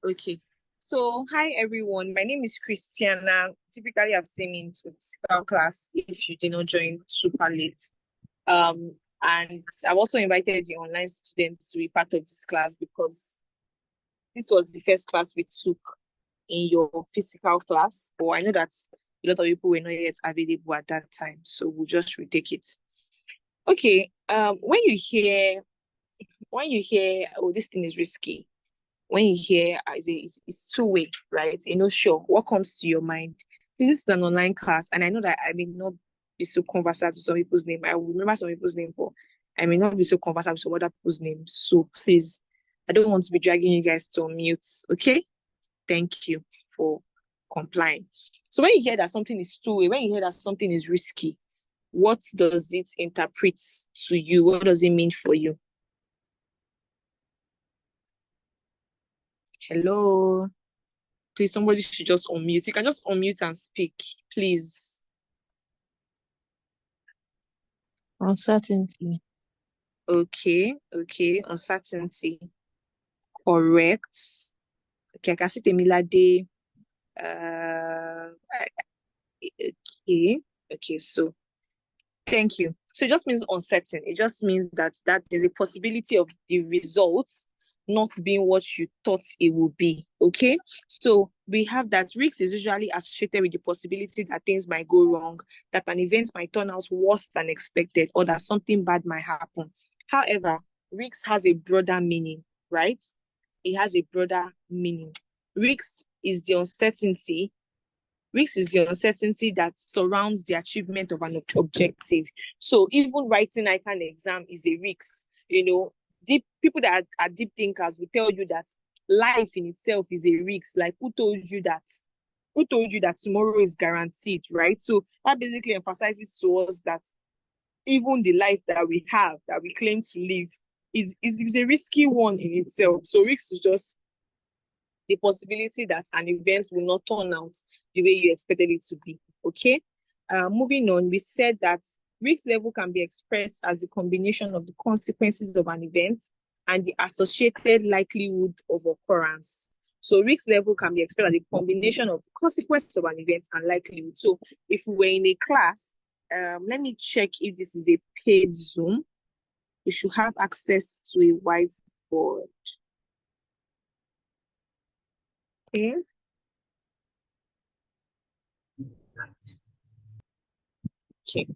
Okay. So, hi everyone. My name is Christiana. Typically, I've seen me into physical class if you did not join super late. And I've also invited the online students to be part of this class because this was the first class we took in your physical class. But I know that a lot of people were not yet available at that time, so we'll just retake it. Okay. When you hear, oh, this thing is risky, when you hear it's two-way, right? You're not sure what comes to your mind. Since this is an online class, and I know that I may not be so conversant with some people's name. I will remember some people's name, but I may not be so conversant with some other people's names. So please, I don't want to be dragging you guys to mute. Okay? Thank you for complying. So when you hear that something is two-way, when you hear that something is risky, what does it interpret to you? What does it mean for you? Hello? Please, somebody should just unmute. You can just unmute and speak, please. Uncertainty. Okay, uncertainty. Correct. Okay, I can see Temilade. Okay, so thank you. So it just means uncertain. It just means that there's a possibility of the results not being what you thought it would be. Okay, so we have that risk is usually associated with the possibility that things might go wrong, that an event might turn out worse than expected, or that something bad might happen. However, risk has a broader meaning, right? It has a broader meaning. Risk is the uncertainty. Risk is the uncertainty that surrounds the achievement of an objective. So even writing ICANN exam is a risk. Deep people that are deep thinkers will tell you that life in itself is a risk. Like who told you that? Who told you that tomorrow is guaranteed, right? So that basically emphasizes to us that even the life that we have, that we claim to live, is a risky one in itself. So risk is just the possibility that an event will not turn out the way you expected it to be. Okay. Moving on, we said that risk level can be expressed as the combination of the consequences of an event and the associated likelihood of occurrence. So risk level can be expressed as the combination of the consequences of an event and likelihood. So if we were in a class, let me check if this is a paid Zoom. You should have access to a whiteboard. Okay. Okay.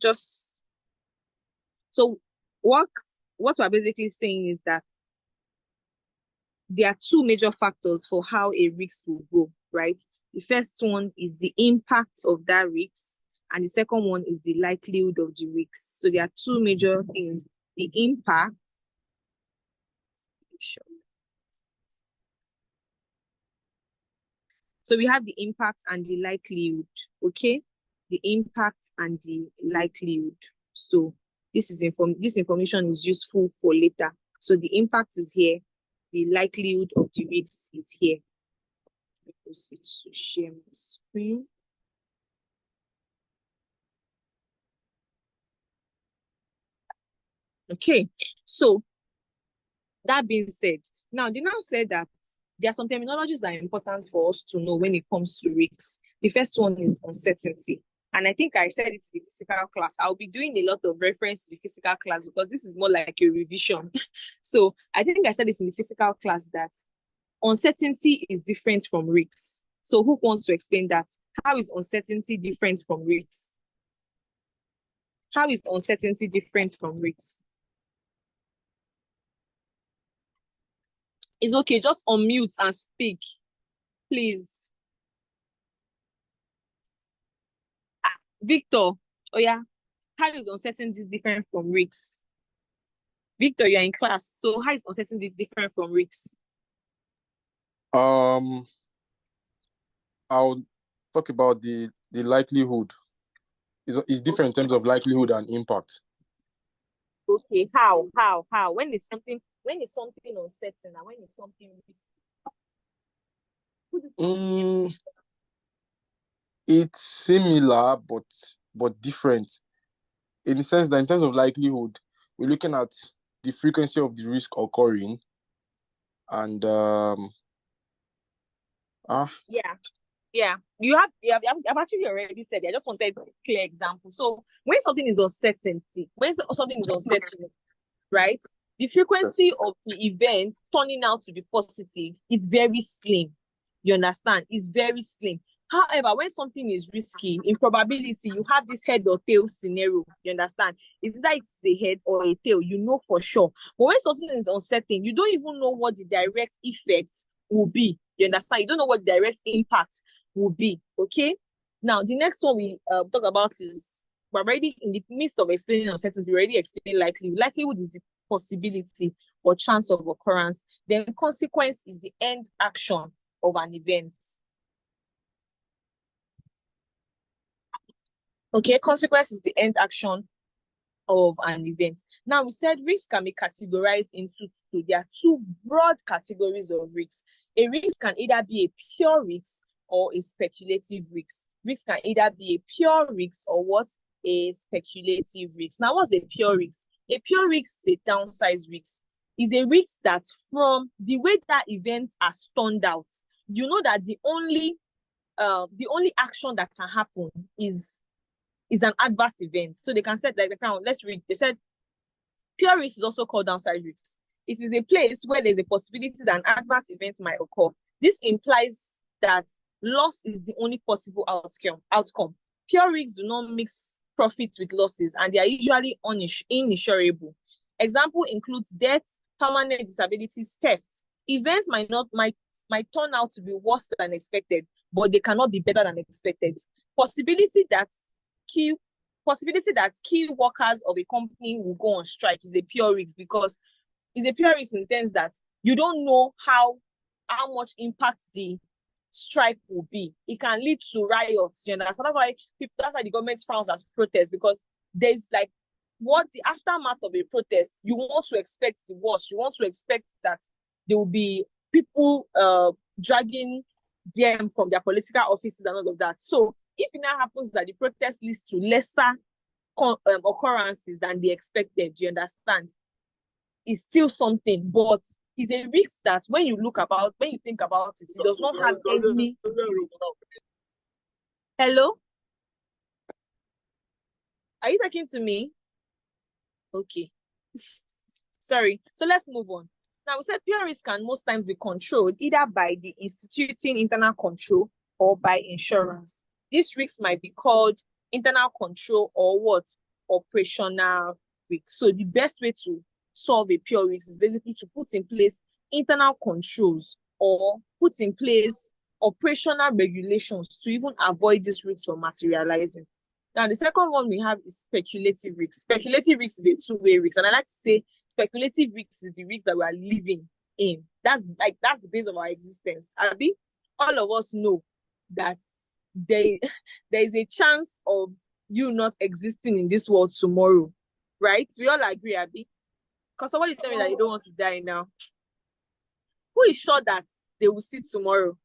Just so what we're basically saying is that there are two major factors for how a risk will go, right? The first one is the impact of that risk, and the second one is the likelihood of the risk. So there are two major things: the impact. So we have the impact and the likelihood, okay? The impact and the likelihood. So this information is useful for later. So the impact is here, the likelihood of the risk is here. Let me proceed to share my screen. Okay, so that being said, now they now said that there are some terminologies that are important for us to know when it comes to risks. The first one is uncertainty. And I think I said it in the physical class. I'll be doing a lot of reference to the physical class because this is more like a revision. So I think I said this in the physical class that uncertainty is different from risks. So who wants to explain that? How is uncertainty different from risks? How is uncertainty different from risks? It's okay, just unmute and speak, please. Victor, oh yeah, how is uncertainty different from risks? Victor, you're in class, so how is uncertainty different from risks? I'll talk about the likelihood. Is different in terms of likelihood and impact. Okay, how? When is something uncertain and when is something risky? It's similar but different in the sense that in terms of likelihood, we're looking at the frequency of the risk occurring, and Yeah, I've actually already said it. I just wanted a clear example. So when something is uncertainty, something is uncertain, right? The frequency of the event turning out to be positive is very slim. You understand? It's very slim. However, when something is risky, in probability, you have this head or tail scenario. You understand? It's either it's a head or a tail, you know for sure. But when something is uncertain, you don't even know what the direct effect will be. You understand? You don't know what the direct impact will be. Okay. Now, the next one we talk about is, we're already in the midst of explaining uncertainty. We already explained likelihood. Likelihood is the possibility or chance of occurrence. Then consequence is the end action of an event. Okay, consequence is the end action of an event. Now, we said risks can be categorized into two. There are two broad categories of risks. A risk can either be a pure risk or a speculative risk. Risk can either be a pure risk or what? A speculative risk. Now, what's a pure risk? A pure risk is a downsized risk. It's a risk that from the way that events are turned out, you know that the only action that can happen is an adverse event. So they can set, like, let's read. They said pure risk is also called downside risk. It is a place where there's a possibility that an adverse event might occur. This implies that loss is the only possible outcome. Pure risks do not mix profits with losses, and they are usually insurable. Example includes death, permanent disabilities, theft. Events might turn out to be worse than expected, but they cannot be better than expected. Possibility that key workers of a company will go on strike is a pure risk, because it's a pure risk in terms that you don't know how much impact the strike will be. It can lead to riots, you understand? That's why the government frowns at protest, because there's like what the aftermath of a protest, you want to expect the worst. You want to expect that there will be people dragging them from their political offices and all of that. So if it now happens that the protest leads to lesser occurrences than they expected, you understand, it's still something, but it's a risk that when you think about it, it does not have any. Hello? Are you talking to me? Okay. Sorry. So let's move on. Now, we said pure risk can most times be controlled either by the instituting internal control or by insurance. This risk might be called internal control or what? Operational risk. So the best way to solve a pure risk is basically to put in place internal controls or put in place operational regulations to even avoid this risk from materializing. Now, the second one we have is speculative risk. Speculative risk is a two-way risk. And I like to say speculative risk is the risk that we are living in. That's the base of our existence. Abi, all of us know that there is a chance of you not existing in this world tomorrow, right? We all agree, Abi. Because somebody tell me that you don't want to die now. Who is sure that they will see tomorrow?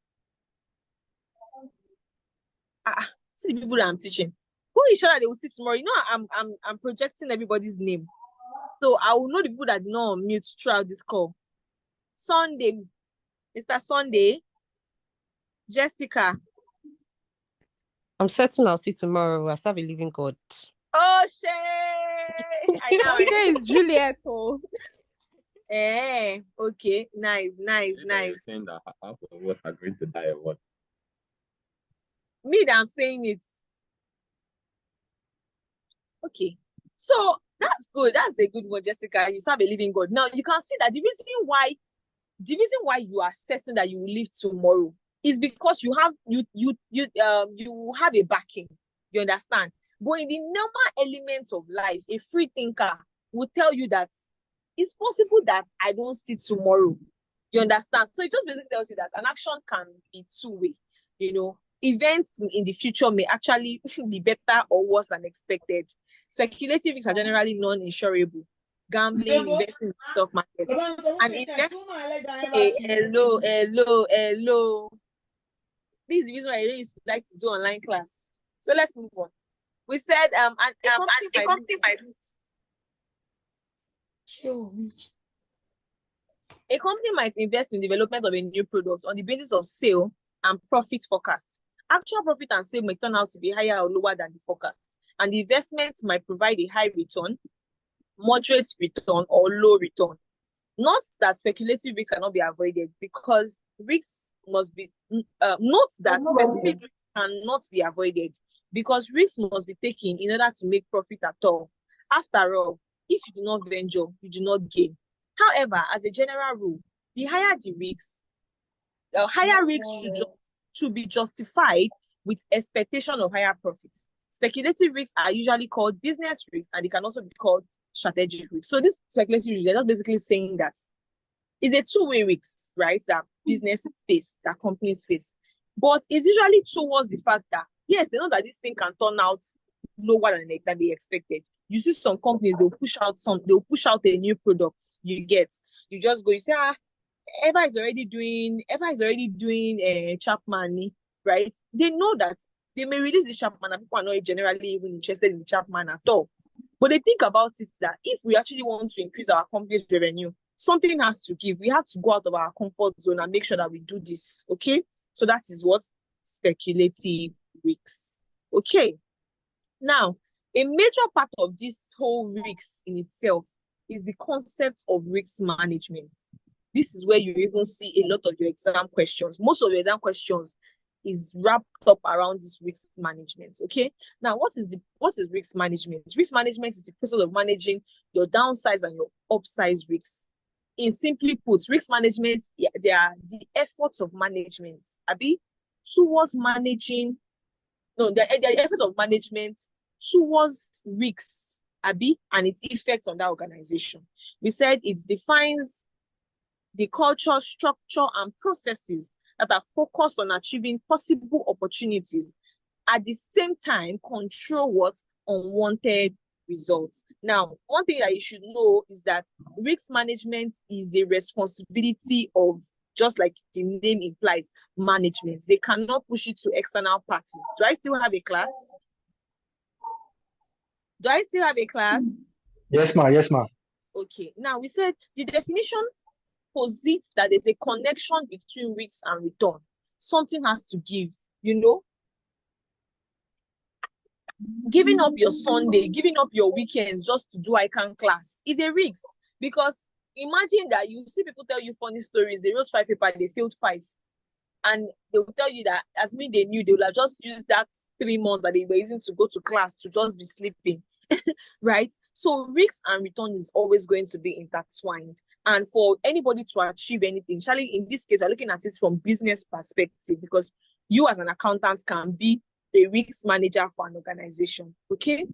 See the people that I'm teaching. Who is sure that they will see tomorrow? You know, I'm projecting everybody's name, so I will know the people that did not unmute throughout this call. Sunday, Mr. Sunday, Jessica. I'm certain I'll see tomorrow. I serve a living God. Oh, shit! I know. Sunday is Juliet. Oh. Okay. Nice. Saying that half of us are going to die or what? Me, that I'm saying it. Okay. So that's good. That's a good one, Jessica. You serve a living God. Now you can see that the reason why you are certain that you will live tomorrow is because you have a backing. You understand? But in the normal elements of life, a free thinker will tell you that it's possible that I don't see tomorrow. You understand? So it just basically tells you that an action can be two-way. You know, events in the future may actually be better or worse than expected. Speculative risks are generally non-insurable. Gambling, investing in the stock market. And hello. This is the reason why I don't used to like to do online class. So let's move on. We said a company might A company might invest in development of a new product on the basis of sale and profit forecast. Actual profit and sale may turn out to be higher or lower than the forecast, and the investment might provide a high return, moderate return, or low return. Note that speculative risks cannot be avoided because risks must be note that specific risks cannot be avoided because risks must be taken in order to make profit at all. After all, if you do not venture, you do not gain. However, as a general rule, the higher the risks, should be justified with expectation of higher profits. Speculative risks are usually called business risks, and they can also be called strategic risks. So this speculative risk, they're just basically saying that it's a two-way risk, right? That businesses face, that companies face. But it's usually towards the fact that, yes, they know that this thing can turn out lower than they expected. You see some companies, they'll push out a new product. You just go, you say, Eva is already doing Chapman, right? They know that they may release the Chapman and people are not generally even interested in the Chapman at all. But they think about it that if we actually want to increase our company's revenue, something has to give. We have to go out of our comfort zone and make sure that we do this, okay? So that is what speculative risks. Okay. Now, a major part of this whole risks in itself is the concept of risk management. This is where you even see a lot of your exam questions. Most of your exam questions is wrapped up around this risk management. Okay. Now, what is risk management? Risk management is the process of managing your downsides and your upsides risks. In simply put, risk management, they are the efforts of management, towards managing. No, they are the efforts of management towards risks, and its effect on that organization. We said it defines the culture, structure, and processes that are focused on achieving possible opportunities, at the same time control what unwanted results. Now, one thing that you should know is that risk management is a responsibility of, just like the name implies, management. They cannot push it to external parties. Do I still have a class? Yes, ma. Okay. Now, we said the definition posits that there's a connection between risk and return. Something has to give, Giving up your Sunday, giving up your weekends just to do ICANN class is a risk. Because imagine that you see people tell you funny stories. They wrote 5 papers, they failed 5. And they will tell you that, as me, they knew they would have just used that 3 months that they were using to go to class to just be sleeping. Right? So risk and return is always going to be intertwined. And for anybody to achieve anything, Charlie, in this case, we're looking at it from business perspective, because you as an accountant can be a risk manager for an organization. Okay?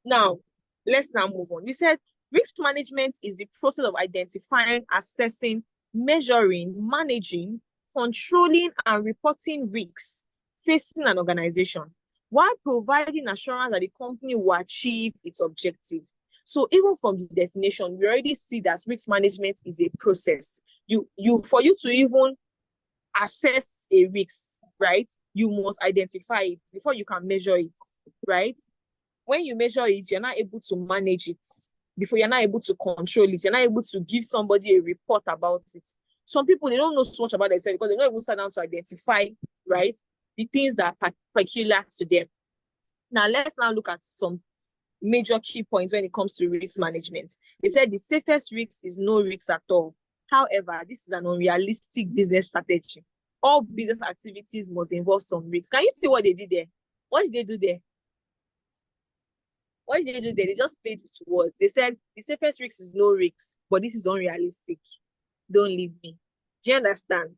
Now, let's now move on. We said risk management is the process of identifying, assessing, measuring, managing, controlling, and reporting risks facing an organization, while providing assurance that the company will achieve its objective. So even from the definition, we already see that risk management is a process. For you to even assess a risk, right, you must identify it before you can measure it, right? When you measure it, you're not able to manage it. Before, you're not able to control it. You're not able to give somebody a report about it. Some people, they don't know so much about themselves because they don't even sit down to identify, right, the things that are peculiar to them. Now, let's now look at some major key points when it comes to risk management. They said the safest risk is no risk at all. However, this is an unrealistic business strategy. All business activities must involve some risks. Can you see what they did there? What did they do there? They just played with words. They said the safest risk is no risk, but this is unrealistic. Don't leave me. Do you understand?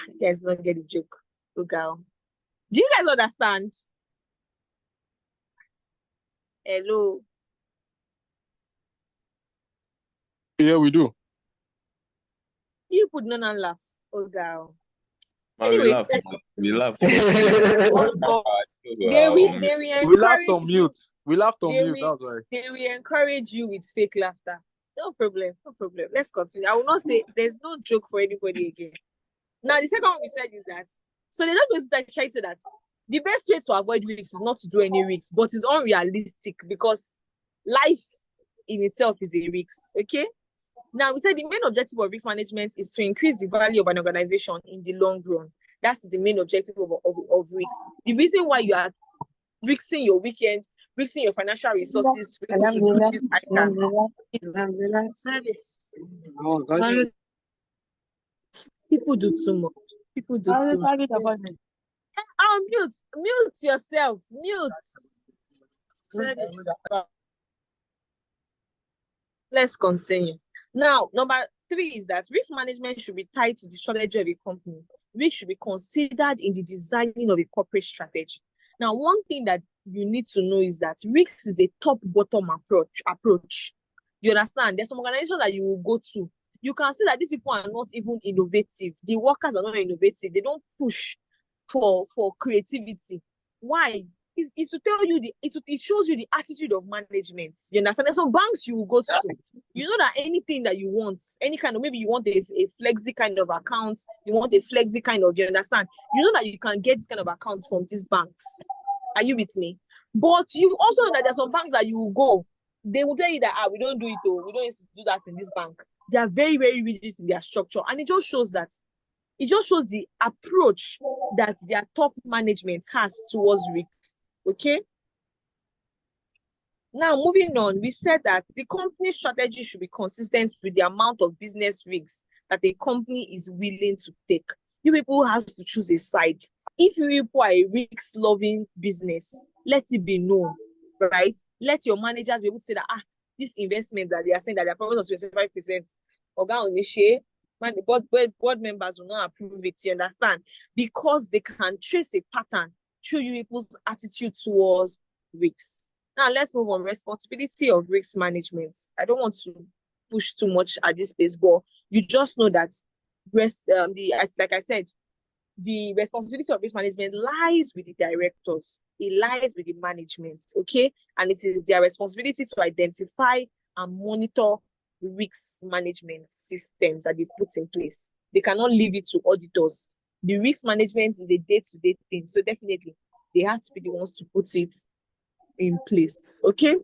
You guys don't get the joke. Oh, girl. Do you guys understand? Hello. Yeah, we do. You put none and laugh. Oh, girl. Anyway, we laughed. They laughed on mute. That's right. They will encourage you with fake laughter. No problem. Let's continue. I will not say there's no joke for anybody again. Now, the second one we said is that, so they're not going to try to say that the best way to avoid risks is not to do any risks, but it's unrealistic because life in itself is a risk. Okay. Now, we said the main objective of risk management is to increase the value of an organization in the long run. That is the main objective of risk. The reason why you are risking your weekend, risking your financial resources to be able to do this item. People do too much. People do too much. Mute yourself. Mute. Let's continue. Now, number 3 is that risk management should be tied to the strategy of a company. Risk should be considered in the designing of a corporate strategy. Now, one thing that you need to know is that risk is a top-bottom approach. You understand? There's some organization that you will go to. You can see that these people are not even innovative. The workers are not innovative. They don't push for creativity. Why? It's to tell you it shows you the attitude of management. You understand? There's some banks you will go to. You know that anything that you want, any kind of, maybe you want a flexi kind of account, you want a flexi kind of, you understand? You know that you can get this kind of accounts from these banks. Are you with me? But you also know that there's some banks that you will go, they will tell you that we don't do it, though. We don't used to do that in this bank. They are very, very rigid in their structure, and it just shows the approach that their top management has towards risks. Okay. Now, moving on, we said that the company strategy should be consistent with the amount of business risks that a company is willing to take. You people have to choose a side. If you people are a risk-loving business, let it be known, right? Let your managers be able to say that, this investment that they are saying that their profit was 25%, the board members will not approve it, you understand? Because they can trace a pattern through you people's attitude towards risks. Now, let's move on. Responsibility of risk management. I don't want to push too much at this space, but you just know that like I said, the responsibility of risk management lies with the directors. It lies with the management, okay? And it is their responsibility to identify and monitor risk management systems that they've put in place. They cannot leave it to auditors. The risk management is a day-to-day thing, so definitely they have to be the ones to put it in place, okay?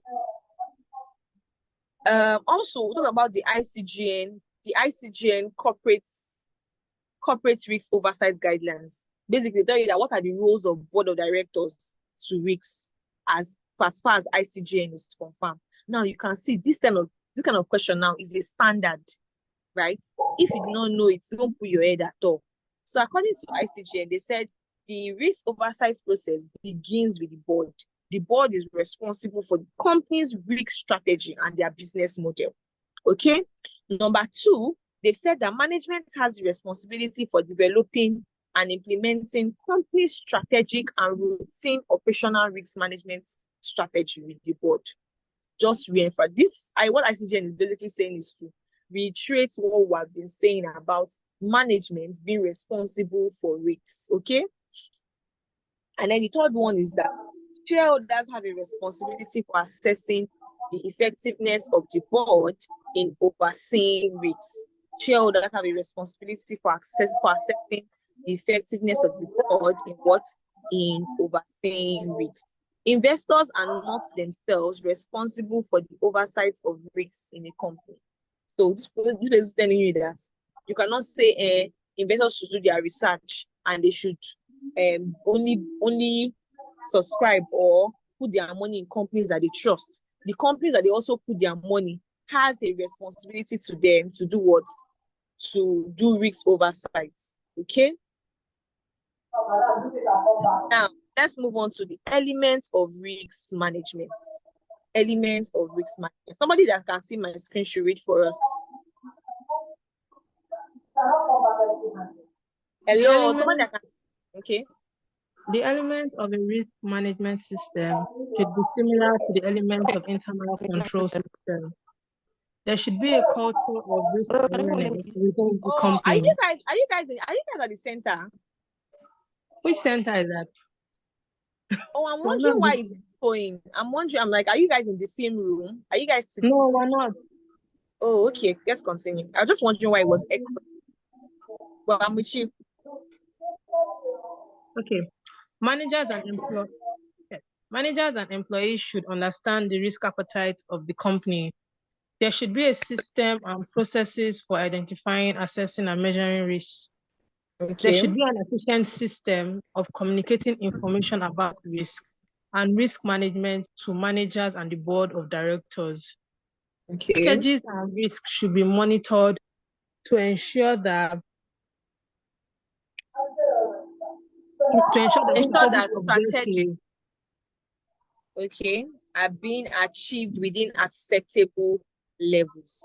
Also, we'll talk about the ICGN corporate risk oversight guidelines. Basically, tell you that what are the roles of board of directors to risks as far as ICGN is confirmed. Now, you can see this kind of question now is a standard, right? If you do not know it, don't put your head at all. So according to ICGN, they said the risk oversight process begins with the board. The board is responsible for the company's risk strategy and their business model. Okay. Number 2, they've said that management has the responsibility for developing and implementing company strategic and routine operational risk management strategy with the board. Just reinforce this. What ICGN is basically saying is to reiterate what we have been saying about management being responsible for risks. Okay. And then the third one is that shareholders have a responsibility for assessing the effectiveness of the board in overseeing risks. Shareholders have a responsibility for assessing the effectiveness of the board in overseeing risks. Investors are not themselves responsible for the oversight of risks in a company. So this is telling you that you cannot say investors should do their research and they should only subscribe or put their money in companies that they trust. The companies that they also put their money has a responsibility to them to do what? To do risk oversight. Okay? Now, let's move on to the elements of risk management. Elements of risk management. Somebody that can see my screen should read for us. Hello, somebody that can. Okay. The element of a risk management system should be similar to the element of internal control system. There should be a culture of risk awareness within the company. Are you guys at the center? Which center is that? Oh, I'm wondering why it's going. I'm like, are you guys in the same room? Are you guys together? No, we're not. Oh, okay. Let's continue. I was just wondering why it was echoing. Well, I'm with you. Okay. Managers and employees should understand the risk appetite of the company There should be a system and processes for identifying, assessing, and measuring risks. There Okay. should be an efficient system of communicating information about risk and risk management to managers and the board of directors. Okay. Strategies and risks should be monitored to ensure that Ensure that public strategy, objectives are being achieved within acceptable levels.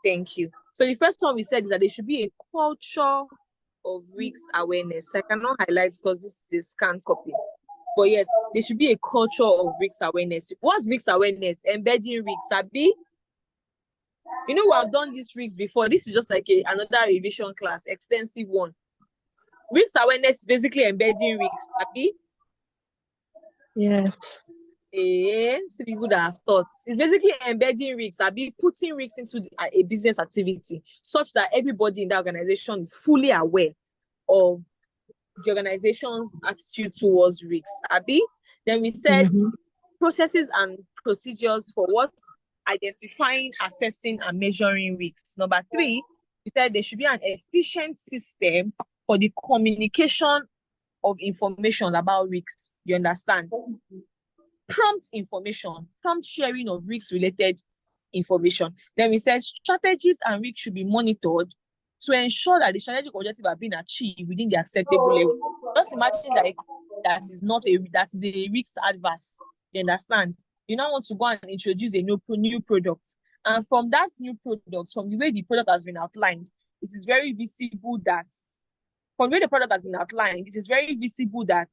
Thank you. So the first one we said is that there should be a culture of risk awareness. I cannot highlight because this is a scanned copy. But yes, there should be a culture of risk awareness. What's risk awareness? Embedding risks. Abi? You know, we have done these risks before. This is just like another revision class, extensive one. Risk awareness is basically embedding risks. Abi? Yes. So people that have thought. It's basically embedding risks, putting risks into a business activity such that everybody in the organization is fully aware of the organization's attitude towards risks. Then we said processes and procedures for what? Identifying, assessing, and measuring risks. Number 3, we said there should be an efficient system for the communication of information about risks. You understand? Prompt information, prompt sharing of risk-related information. Then we said strategies and risks should be monitored to ensure that the strategic objectives are being achieved within the acceptable level. Just imagine that is a risk adverse. You understand? You now want to go and introduce a new product, and from that new product, from the way the product has been outlined, it is very visible that from the way the product has been outlined, it is very visible that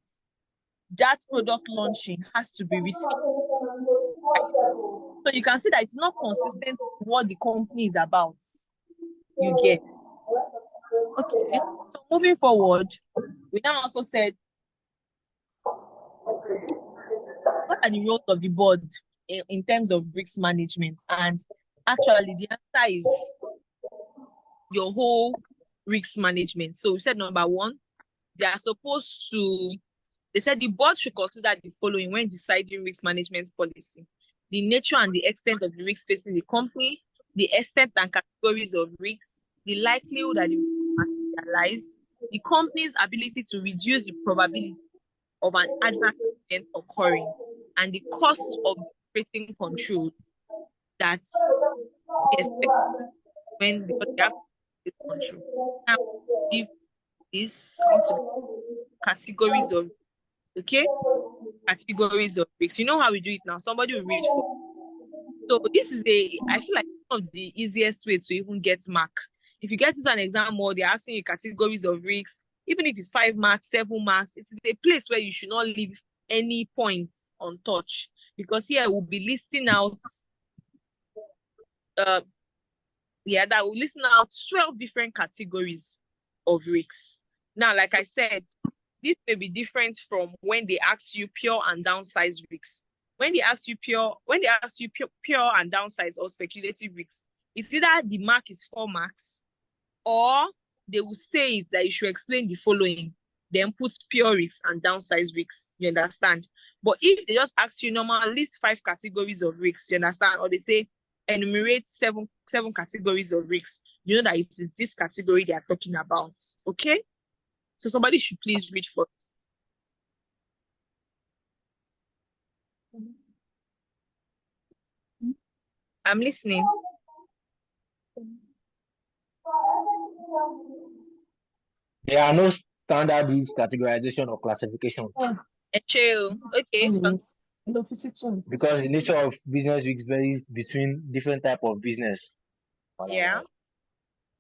that product launching has to be risky. So you can see that it's not consistent with what the company is about. You get. Okay. So moving forward, we now also said, what are the roles of the board in terms of risk management? And actually, the answer is your whole risk management. So we said number 1, they said the board should consider the following when deciding risk management policy: the nature and the extent of the risks facing the company, the extent and categories of risks, the likelihood that the risk materialize, the company's ability to reduce the probability of an adverse event occurring, and the cost of operating control that they expect because they have this control. Now, if this categories of categories of risks. You know how we do it now. Somebody will read for. So this is I feel like one of the easiest way to even get mark. If you get into an exam or they're asking you categories of risks, even if it's 5 marks, 7 marks, it's a place where you should not leave any points untouched, because here we'll be listing out that will listen out 12 different categories of risks. Now, like I said, this may be different from when they ask you pure and downsized risks. When they ask you pure and downsized or speculative risks, it's either the mark is 4 marks, or they will say is that you should explain the following, then put pure risks and downsized risks. You understand? But if they just ask you normal list 5 categories of risks, you understand? Or they say enumerate 7 categories of risks, you know that it is this category they are talking about. Okay? So somebody should please read for us. I'm listening. There are no standard risk categorization or classification. Chill. Okay. Because the nature of business risks varies between different type of business. Yeah.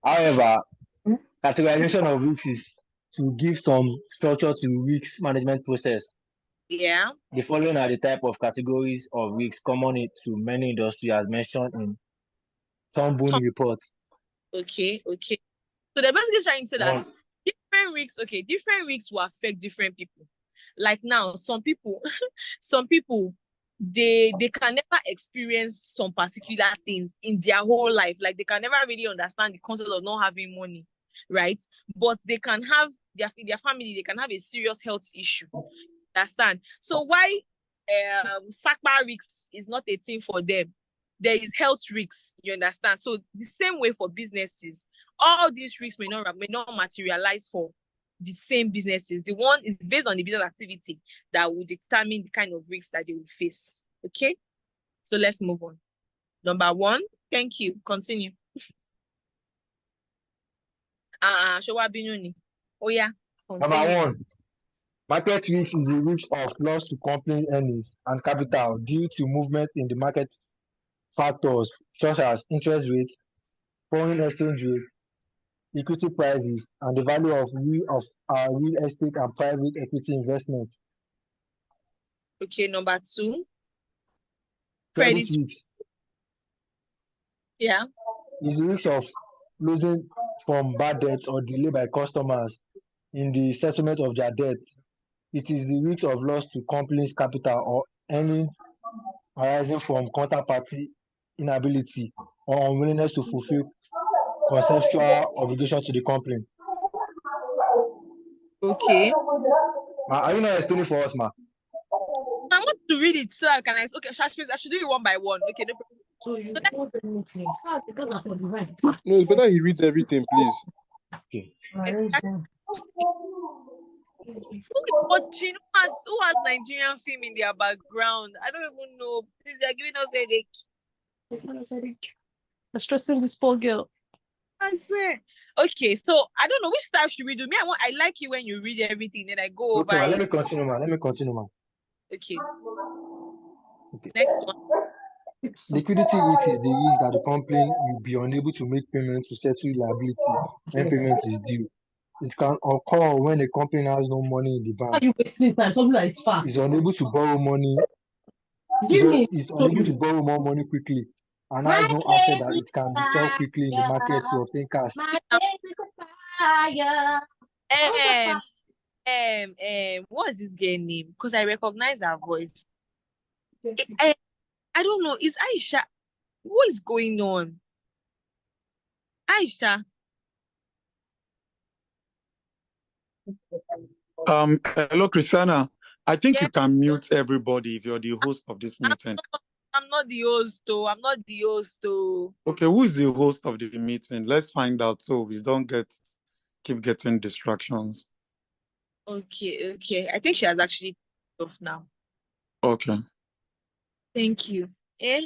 However, categorization of risks is to give some structure to risk management process. Yeah. The following are the type of categories of risks common to many industries, as mentioned in Turnbull report. Okay. So they're basically trying to say that different risks will affect different people. Like now, some people, they can never experience some particular things in their whole life. Like they can never really understand the concept of not having money, right? But they can have in their family, they can have a serious health issue. Understand? So why SACPA risks is not a thing for them? there is health risks. You understand? So the same way for businesses, all these risks may not materialize for the same businesses. The one is based on the business activity that will determine the kind of risks that they will face. Okay, so let's move on. Number 1. Thank you. Continue. Showa Binuni. Oh yeah. Number Continue. 1, market risk is the risk of loss to company earnings and capital due to movement in the market factors such as interest rates, foreign exchange rates, equity prices, and the value of our real estate and private equity investments. Okay, number 2. Credit Credit. risk Yeah. is the risk of losing from bad debt or delay by customers in the settlement of their debt. It is the risk of loss to company's capital or earnings arising from counterparty inability or unwillingness to fulfill conceptual obligations to the company. Okay. Are you not explaining for us, ma? I want to read it so I can. Okay, I should do it one by one. Okay, no problem. So you So that- hold anything. That's because of the rent. No, it's better he reads everything, please. Okay. Arrange them. who has Nigerian film in their background? I don't even know. Please, they're giving us headache. They're stressing this poor girl. I swear. Okay, so I don't know which style should we do. I like you when you read everything, then I go over Okay, ma, let it. me continue, ma. Okay. Okay. Next one. Liquidity risk is the risk that the company will be unable to make payments to settle liability when payment is due. It can occur when a company has no money in the Why are bank, you wasting time? Something that is fast. is unable to borrow money, Give me. is unable to borrow more money quickly, and has no asset that it can sell quickly in the market to obtain cash. What's this girl name? Because I recognize her voice. I don't know. Is Aisha? What is going on? Aisha. Hello, Christiana. I think Yeah. you can mute everybody if you're the host of this meeting. I'm not the host, though. Okay, who is the host of the meeting? Let's find out so we don't keep getting distractions. Okay. I think she has actually off now. Okay. Thank you.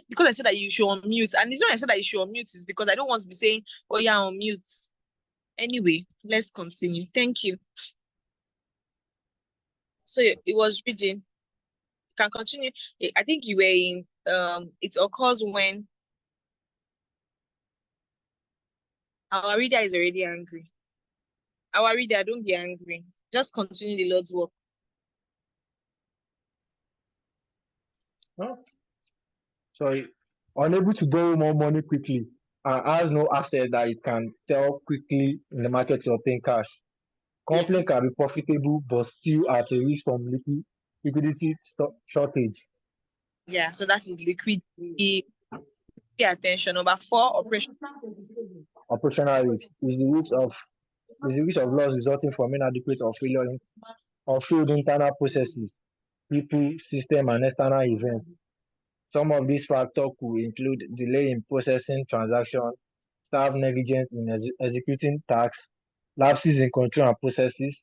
Because I said that you should unmute, and the reason I said that you should unmute is because I don't want to be saying, "Oh yeah, unmute." Anyway, let's continue. Thank you. So it was reading. You can continue. I think you were in. It occurs when our reader is already angry. Our reader, don't be angry. Just continue the Lord's work. So, unable to borrow more money quickly and has no asset that it can sell quickly in the market to obtain cash. Company can be profitable but still at a risk from liquidity shortage. Yeah, so that is liquidity. Pay attention. Number 4, Operational risk is the risk of loss resulting from inadequate or failed internal processes, people, system, and external events. Some of these factors could include delay in processing transactions, staff negligence in executing tasks, lapses in control and processes,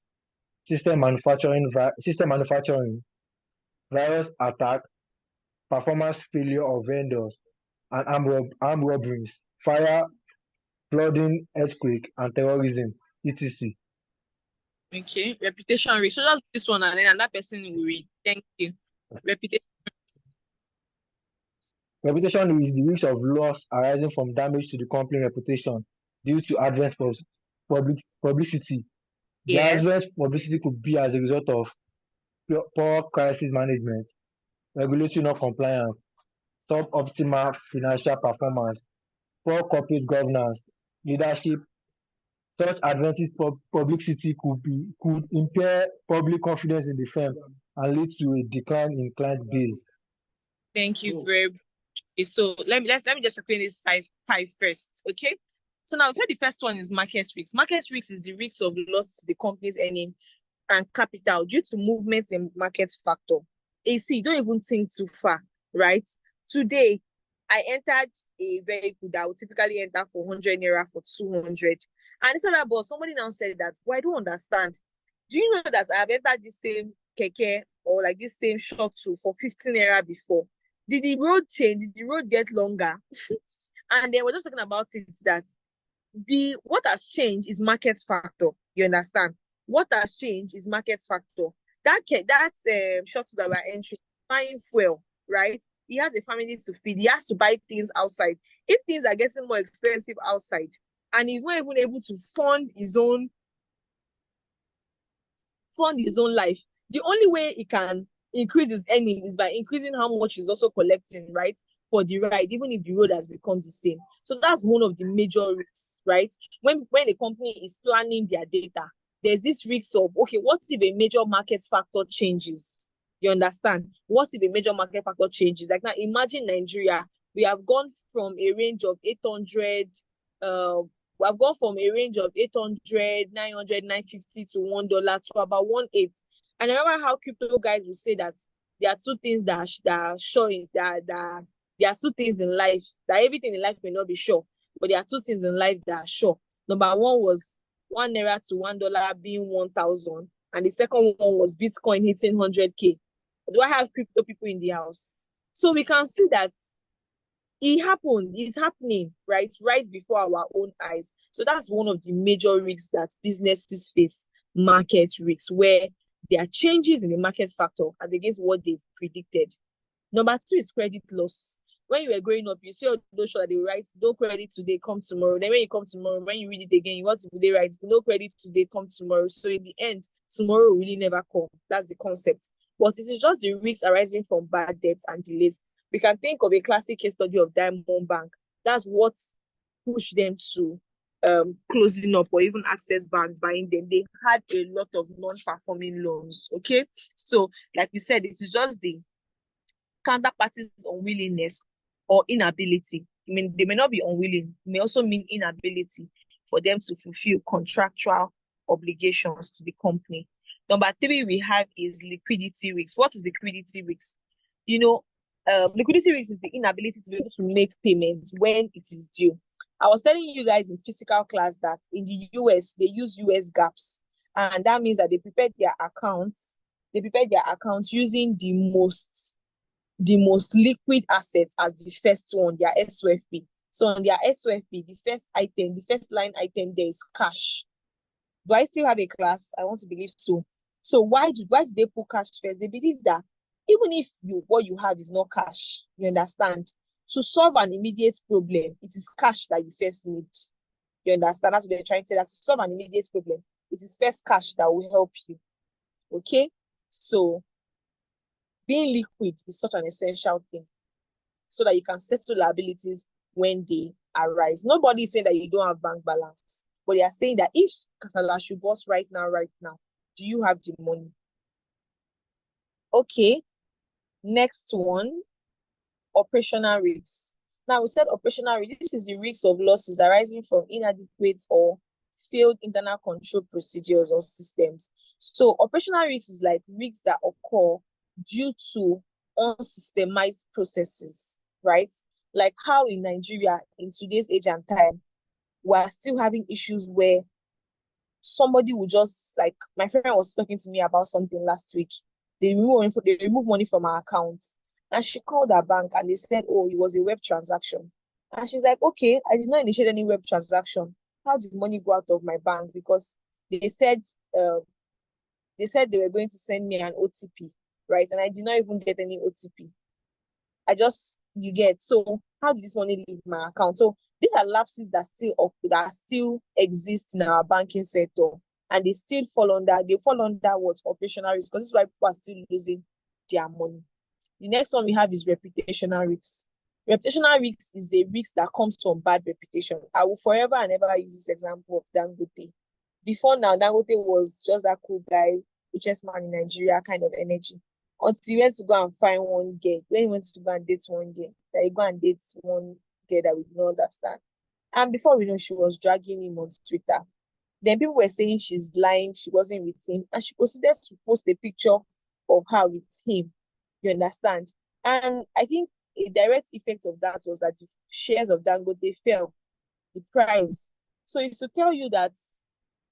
system manufacturing, virus attack, performance failure of vendors, and armed robberies, fire, flooding, earthquake, and terrorism, etc. Okay, reputation risk. So just this one, and then another person will read. Thank you. Reputation is the risk of loss arising from damage to the company reputation due to adverse publicity. The adverse publicity could be as a result of poor crisis management, regulatory non-compliance, suboptimal financial performance, poor corporate governance, leadership. Such adverse publicity could impair public confidence in the firm and lead to a decline in client base. Thank you very much. Okay, so let me just explain this five first. Okay. So now the first one is market risk. Market risk is the risk of loss to the company's earning and capital due to movements in market factor. AC, don't even think too far, right? Today, I entered a vehicle that would typically enter for 100 naira for 200. And it's not about somebody now said that, but I don't understand. Do you know that I've entered the same keke or like this same shuttle for 15 naira before? Did the road change? Did the road get longer? And then we're just talking about it that what has changed is market factor. You understand? What has changed is market factor. That shuttle that we're entering, buying fuel, right? He has a family to feed. He has to buy things outside. If things are getting more expensive outside, and he's not even able to fund his own life, the only way he can increase his earnings is by increasing how much he's also collecting, right, for the ride, even if the road has become the same. So that's one of the major risks, right? When a company is planning their data, there's this risk of, okay, what if a major market factor changes? You understand? What if a major market factor changes? Like now, imagine Nigeria. We have gone from a range of 800, we have gone from a range of 800, 900, 950 to $1 to about 1.8. And I remember how crypto guys will say that there are two things that are showing that there are two things in life, that everything in life may not be sure, but there are two things in life that are sure. Number one was 1 naira to $1 being 1,000, and the second one was Bitcoin hitting 100K. Do I have crypto people in the house? So we can see that it's happening right before our own eyes. So that's one of the major risks that businesses face, market risks, where there are changes in the market factor as against what they've predicted. Number two is credit loss. When you were growing up, you see all those shows that they write, no credit today, come tomorrow. Then when you come tomorrow, when you read it again, what do they write? No credit today, come tomorrow. So in the end, tomorrow will really never come. That's the concept. But it is just the risks arising from bad debts and delays. We can think of a classic case study of Diamond Bank. That's what pushed them to closing up, or even Access Bank buying them. They had a lot of non-performing loans. Okay, so like we said, it is just the counterparty's unwillingness or inability. I mean, they may not be unwilling, it may also mean inability for them to fulfill contractual obligations to the company. Number three we have is liquidity risk. What is liquidity risk? Liquidity risk is the inability to be able to make payments when it is due. I was telling you guys in physical class that in the US, they use US GAAPs. And that means that they prepared their accounts using the most liquid assets as the first one, their SOFP. So on their SOFP, the first line item there is cash. Do I still have a class? I want to believe so. So why do they put cash first? They believe that even if what you have is not cash, you understand, to solve an immediate problem, it is cash that you first need. You understand? That's what they're trying to say, that to solve an immediate problem, it is first cash that will help you. Okay? So being liquid is such an essential thing so that you can settle liabilities when they arise. Nobody is saying that you don't have bank balance, but they are saying that if Kasala should bust right now, do you have the money? Okay. Next one, operational risks. Now, we said operational risk. This is the risk of losses arising from inadequate or failed internal control procedures or systems. So operational risks is like risks that occur due to unsystemized processes, right? Like how in Nigeria, in today's age and time, we're still having issues where somebody will just, like my friend was talking to me about something last week. They remove money from our accounts. And she called her bank and they said, oh, it was a web transaction. And she's like, okay, I did not initiate any web transaction. How did money go out of my bank? Because they said they were going to send me an OTP, right? And I did not even get any OTP. So how did this money leave my account? So these are lapses that still exist in our banking sector. And they fall under what's operational risk, because this is why people are still losing their money. The next one we have is reputational risks. Reputational risks is a risk that comes from bad reputation. I will forever and ever use this example of Dangote. Before now, Dangote was just that cool guy, richest man in Nigeria kind of energy. Until he went to go and find one girl. When he went to go and date one girl, that he go and date one girl that we did not understand. And before we know, she was dragging him on Twitter. Then people were saying she's lying, she wasn't with him. And she proceeded to post a picture of her with him. You understand? And I think a direct effect of that was that the shares of Dangote fell, the price. So it's to tell you that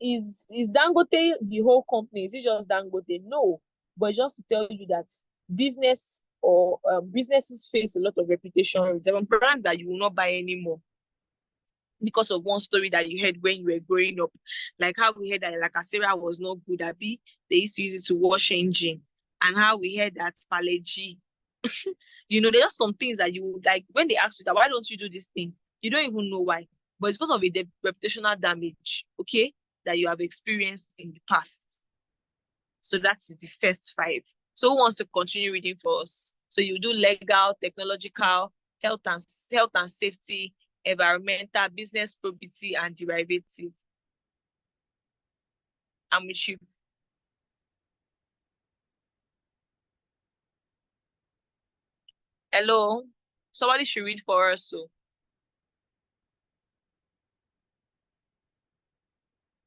is Dangote the whole company? Is it just Dangote? No, but just to tell you that businesses face a lot of reputation risks. There are brands that you will not buy anymore because of one story that you heard when you were growing up, like how we heard that like Acera was not good. Abi, they used to use it to wash engine, and how we heard that Paleji. There are some things that you like when they ask you that why don't you do this thing, you don't even know why, but it's because of a reputational damage, okay, that you have experienced in the past. So that is the first 5. So who wants to continue reading for us? So you do legal, technological, health and safety, environmental, business probity, and derivative. I'm with you. Hello? Somebody should read for us. So.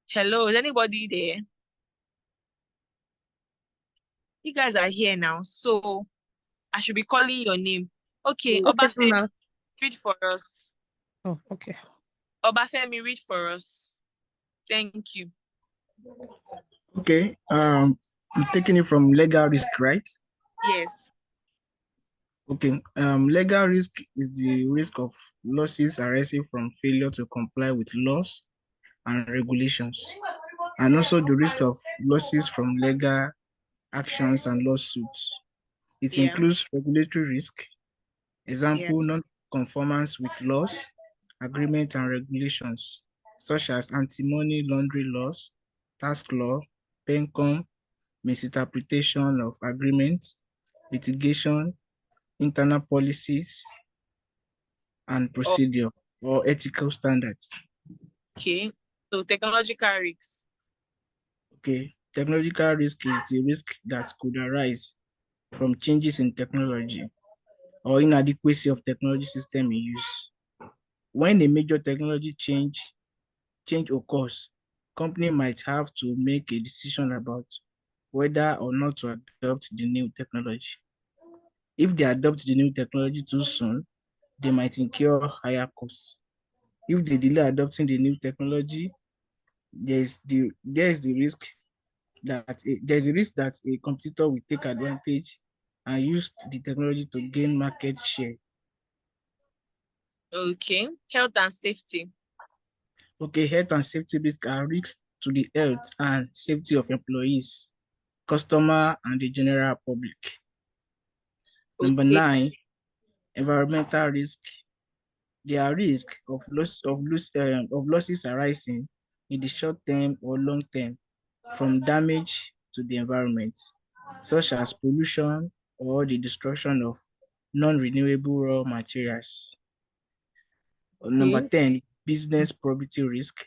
Hello, is anybody there? You guys are here now, so I should be calling your name. Okay, Obafemi, read for us. Oh, okay. Obafemi, read for us. Thank you. Okay. I'm taking it from legal risk, right? Yes. Okay. Legal risk is the risk of losses arising from failure to comply with laws and regulations, and also the risk of losses from legal actions and lawsuits. It includes regulatory risk, example, non-conformance with laws, agreement and regulations, such as anti-money laundering laws, tax law, PENCOM, misinterpretation of agreements, litigation, internal policies, and procedure or ethical standards. Okay, so technological risks. Okay, technological risk is the risk that could arise from changes in technology or inadequacy of technology system in use. When a major technology change occurs, company might have to make a decision about whether or not to adopt the new technology. If they adopt the new technology too soon, they might incur higher costs. If they delay adopting the new technology, there's the risk that a competitor will take advantage and use the technology to gain market share. Okay, health and safety. Okay, health and safety risks are risks to the health and safety of employees, customer, and the general public. Okay. Number 9, environmental risk. There are risks of losses arising in the short term or long term from damage to the environment, such as pollution or the destruction of non-renewable raw materials. Number 10, business probity risk.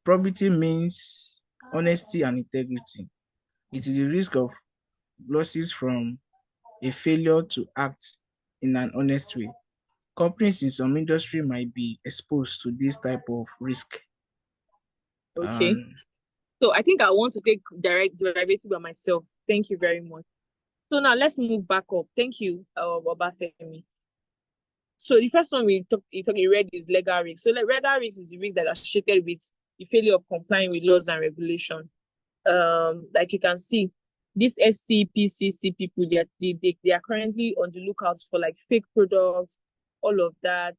Probity means honesty and integrity. It is the risk of losses from a failure to act in an honest way. Companies in some industry might be exposed to this type of risk. Okay. So I think I want to take direct derivative by myself. Thank you very much. So now let's move back up. Thank you, Obafemi. So the first one we read is legal risk. So legal risk is the risk that is associated with the failure of complying with laws and regulation. Like you can see, these FCPCC people, they are currently on the lookout for like fake products, all of that.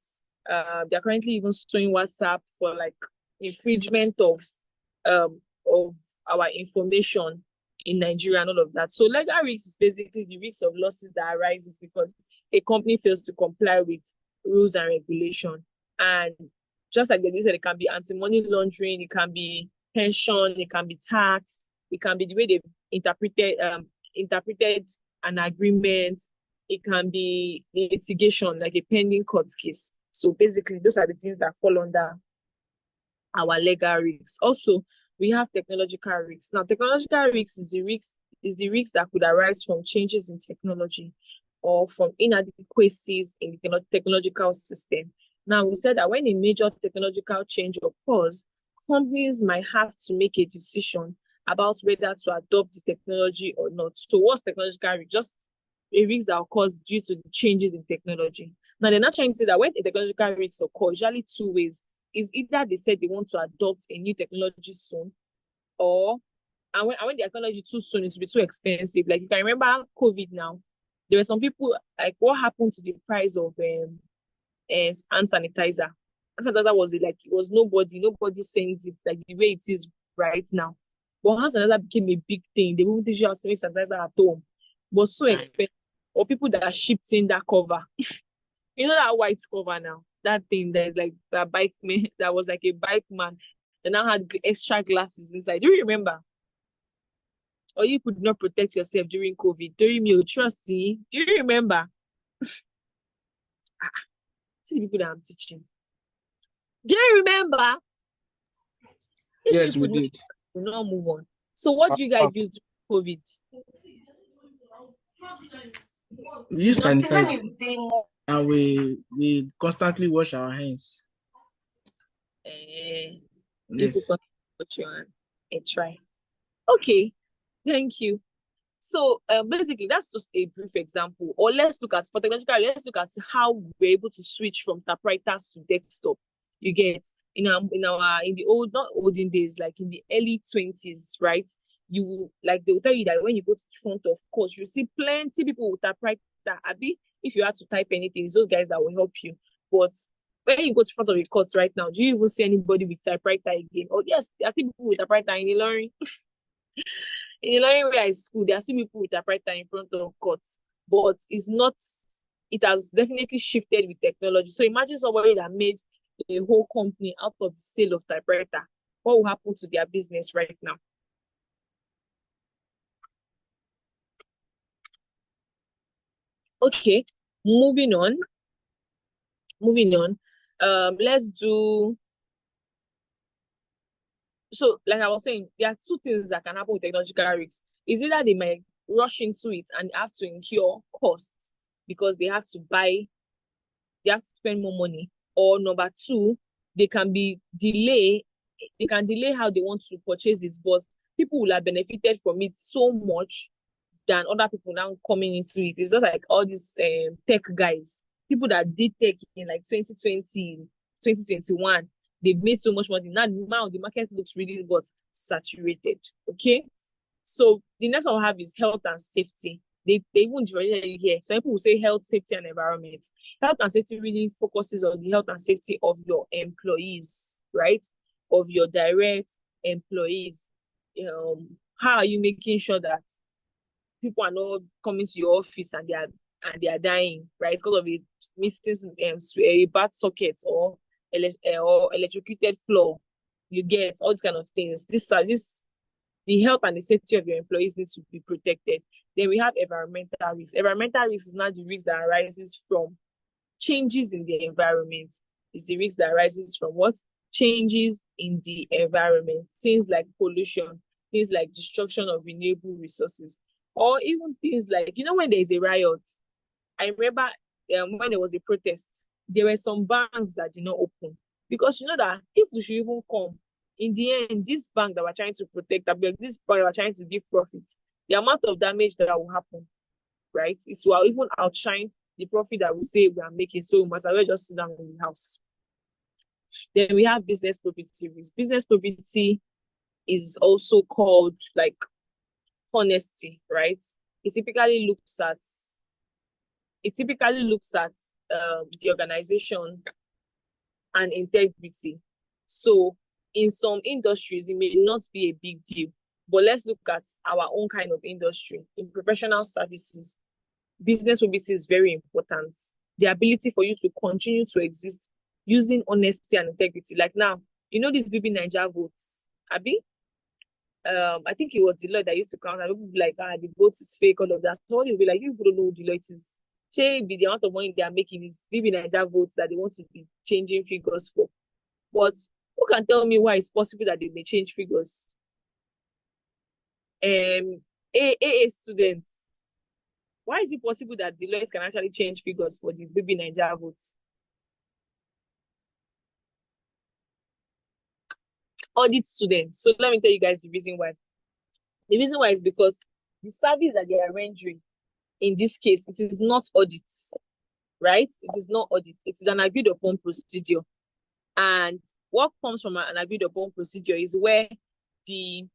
They are currently even suing WhatsApp for like infringement of our information in Nigeria and all of that. So legal risk is basically the risk of losses that arises because a company fails to comply with rules and regulation. And just like they said, it can be anti-money laundering, it can be pension, it can be tax, it can be the way they've interpreted an agreement, it can be litigation, like a pending court case. So basically, those are the things that fall under our legal risks. Also, we have technological risks. Now, technological risks is the risk that could arise from changes in technology or from inadequacies in the technological system. Now, we said that when a major technological change occurs, companies might have to make a decision about whether to adopt the technology or not. So what's technological risk? Just a risk that occurs due to the changes in technology. Now, they're not trying to say that when a technological risk occurs, usually two ways. Is either they said they want to adopt a new technology soon, or and when the technology too soon, it will be too expensive. Like you can remember COVID now. There were some people like what happened to the price of hand sanitizer. Hand sanitizer was like it was nobody sends it like the way it is right now. But hand sanitizer became a big thing. They won't teach you how to make sanitizer at home. But so expensive. Or people that are shipped in that cover. You know that white cover now? That thing that like that bike man that was like a bike man that now had extra glasses inside. Do you remember? Or you could not protect yourself during COVID. During me, trust me. Do you remember? See the people that I'm teaching. Do you remember? If Yes, you we could not, did. you not move on. So what do you guys use during COVID? We use sanitizer and we constantly wash our hands. You Yes. could put your hand and try. Okay, thank you. So basically, that's just a brief example. Or let's look at, for technological, let's look at how we're able to switch from typewriters to desktop. You get in the old, not olden days, like in the early 20s, right? You like they will tell you that when you go to the front of course, you see plenty people with typewriter. Abi, if you had to type anything, it's those guys that will help you. But when you go to front of the courts right now, do you even see anybody with typewriter again? Oh yes, there are still people with typewriter in Ilorin. In Ilorin where I school, there are still people with typewriter in front of courts, but it's not. It has definitely shifted with technology. So imagine somebody that made a whole company out of the sale of typewriter. What will happen to their business right now? Okay, moving on. Let's do. So, like I was saying, there are two things that can happen with technological risks. Is either they might rush into it and have to incur costs because they have to spend more money. Or number two, they can delay how they want to purchase it, but people will have benefited from it so much than other people now coming into it. It's not like all these tech guys, people that did tech in like 2020, 2021, they've made so much money. Now the market looks really saturated. Okay. So the next one we have is health and safety. They even differentiate here. Some people will say health, safety, and environment. Health and safety really focuses on the health and safety of your employees, right? Of your direct employees. How are you making sure that people are not coming to your office and they are dying, right? It's because of a missing a bad socket or electrocuted floor. You get all these kind of things. The health and the safety of your employees needs to be protected. Then we have environmental risks. Environmental risks is not the risk that arises from changes in the environment. It's the risk that arises from what? Changes in the environment. Things like pollution, things like destruction of renewable resources, or even things like, when there is a riot. I remember when there was a protest, there were some banks that did not open. Because you know that if we should even come, in the end, this bank that we're trying to protect, this bank that we're trying to give profits, the amount of damage that will happen, right? It will even outshine the profit that we say we are making. So we must as well just sit down in the house. Then we have business property risk. Business property is also called like honesty, right? It typically looks at the organization and integrity. So in some industries, it may not be a big deal, but let's look at our own kind of industry. In professional services, business property is very important. The ability for you to continue to exist using honesty and integrity. Like now, this BB Niger votes, Abi? I think it was Deloitte that used to count, and people be like, the votes is fake, all of that. So will be like, you people don't know who Deloitte is. The amount of money they are making is BB Niger votes that they want to be changing figures for. But who can tell me why it's possible that they may change figures? AA students. Why is it possible that Deloitte can actually change figures for the BB Niger votes? Audit students. So let me tell you guys the reason why. The reason why is because the service that they are rendering in this case, it is not audit, right? It is not audit. It is an agreed upon procedure. And what comes from an agreed upon procedure is where the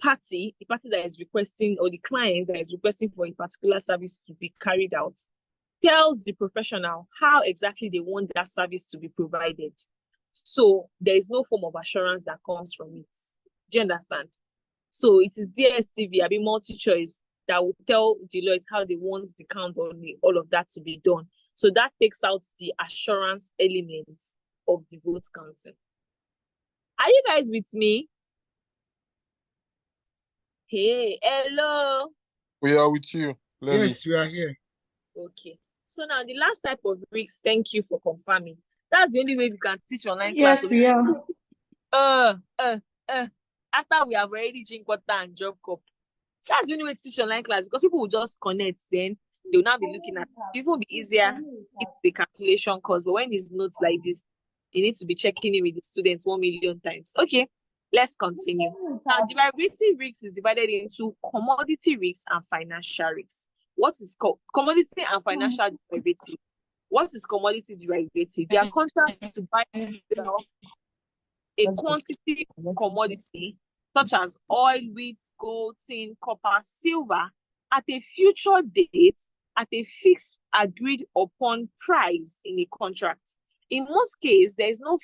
party that is requesting, or the client that is requesting for a particular service to be carried out, tells the professional how exactly they want that service to be provided. So there is no form of assurance that comes from it. Do you understand? So it is DSTV, I mean multi-choice, that will tell Deloitte how they want the count on all of that to be done. So that takes out the assurance element of the vote counting. Are you guys with me? Hey, hello. We are with you, Lely. Yes, we are here. Okay. So now the last type of risks, thank you for confirming. That's the only way we can teach online Yes, class. we are. After we have already drink water and drop cup. That's the only way to teach online class, because people will just connect, then they'll now be looking at it. It will be easier if the calculation cost, but when it's notes like this, you need to be checking in with the students 1 million times. Okay, let's continue. Now, derivative risks is divided into commodity risks and financial risks. What is commodity and financial derivative? What is commodity derivative? They are contracts to buy and sell a quantity of commodity such as oil, wheat, gold, tin, copper, silver at a future date at a fixed agreed upon price in a contract. In most cases, there's no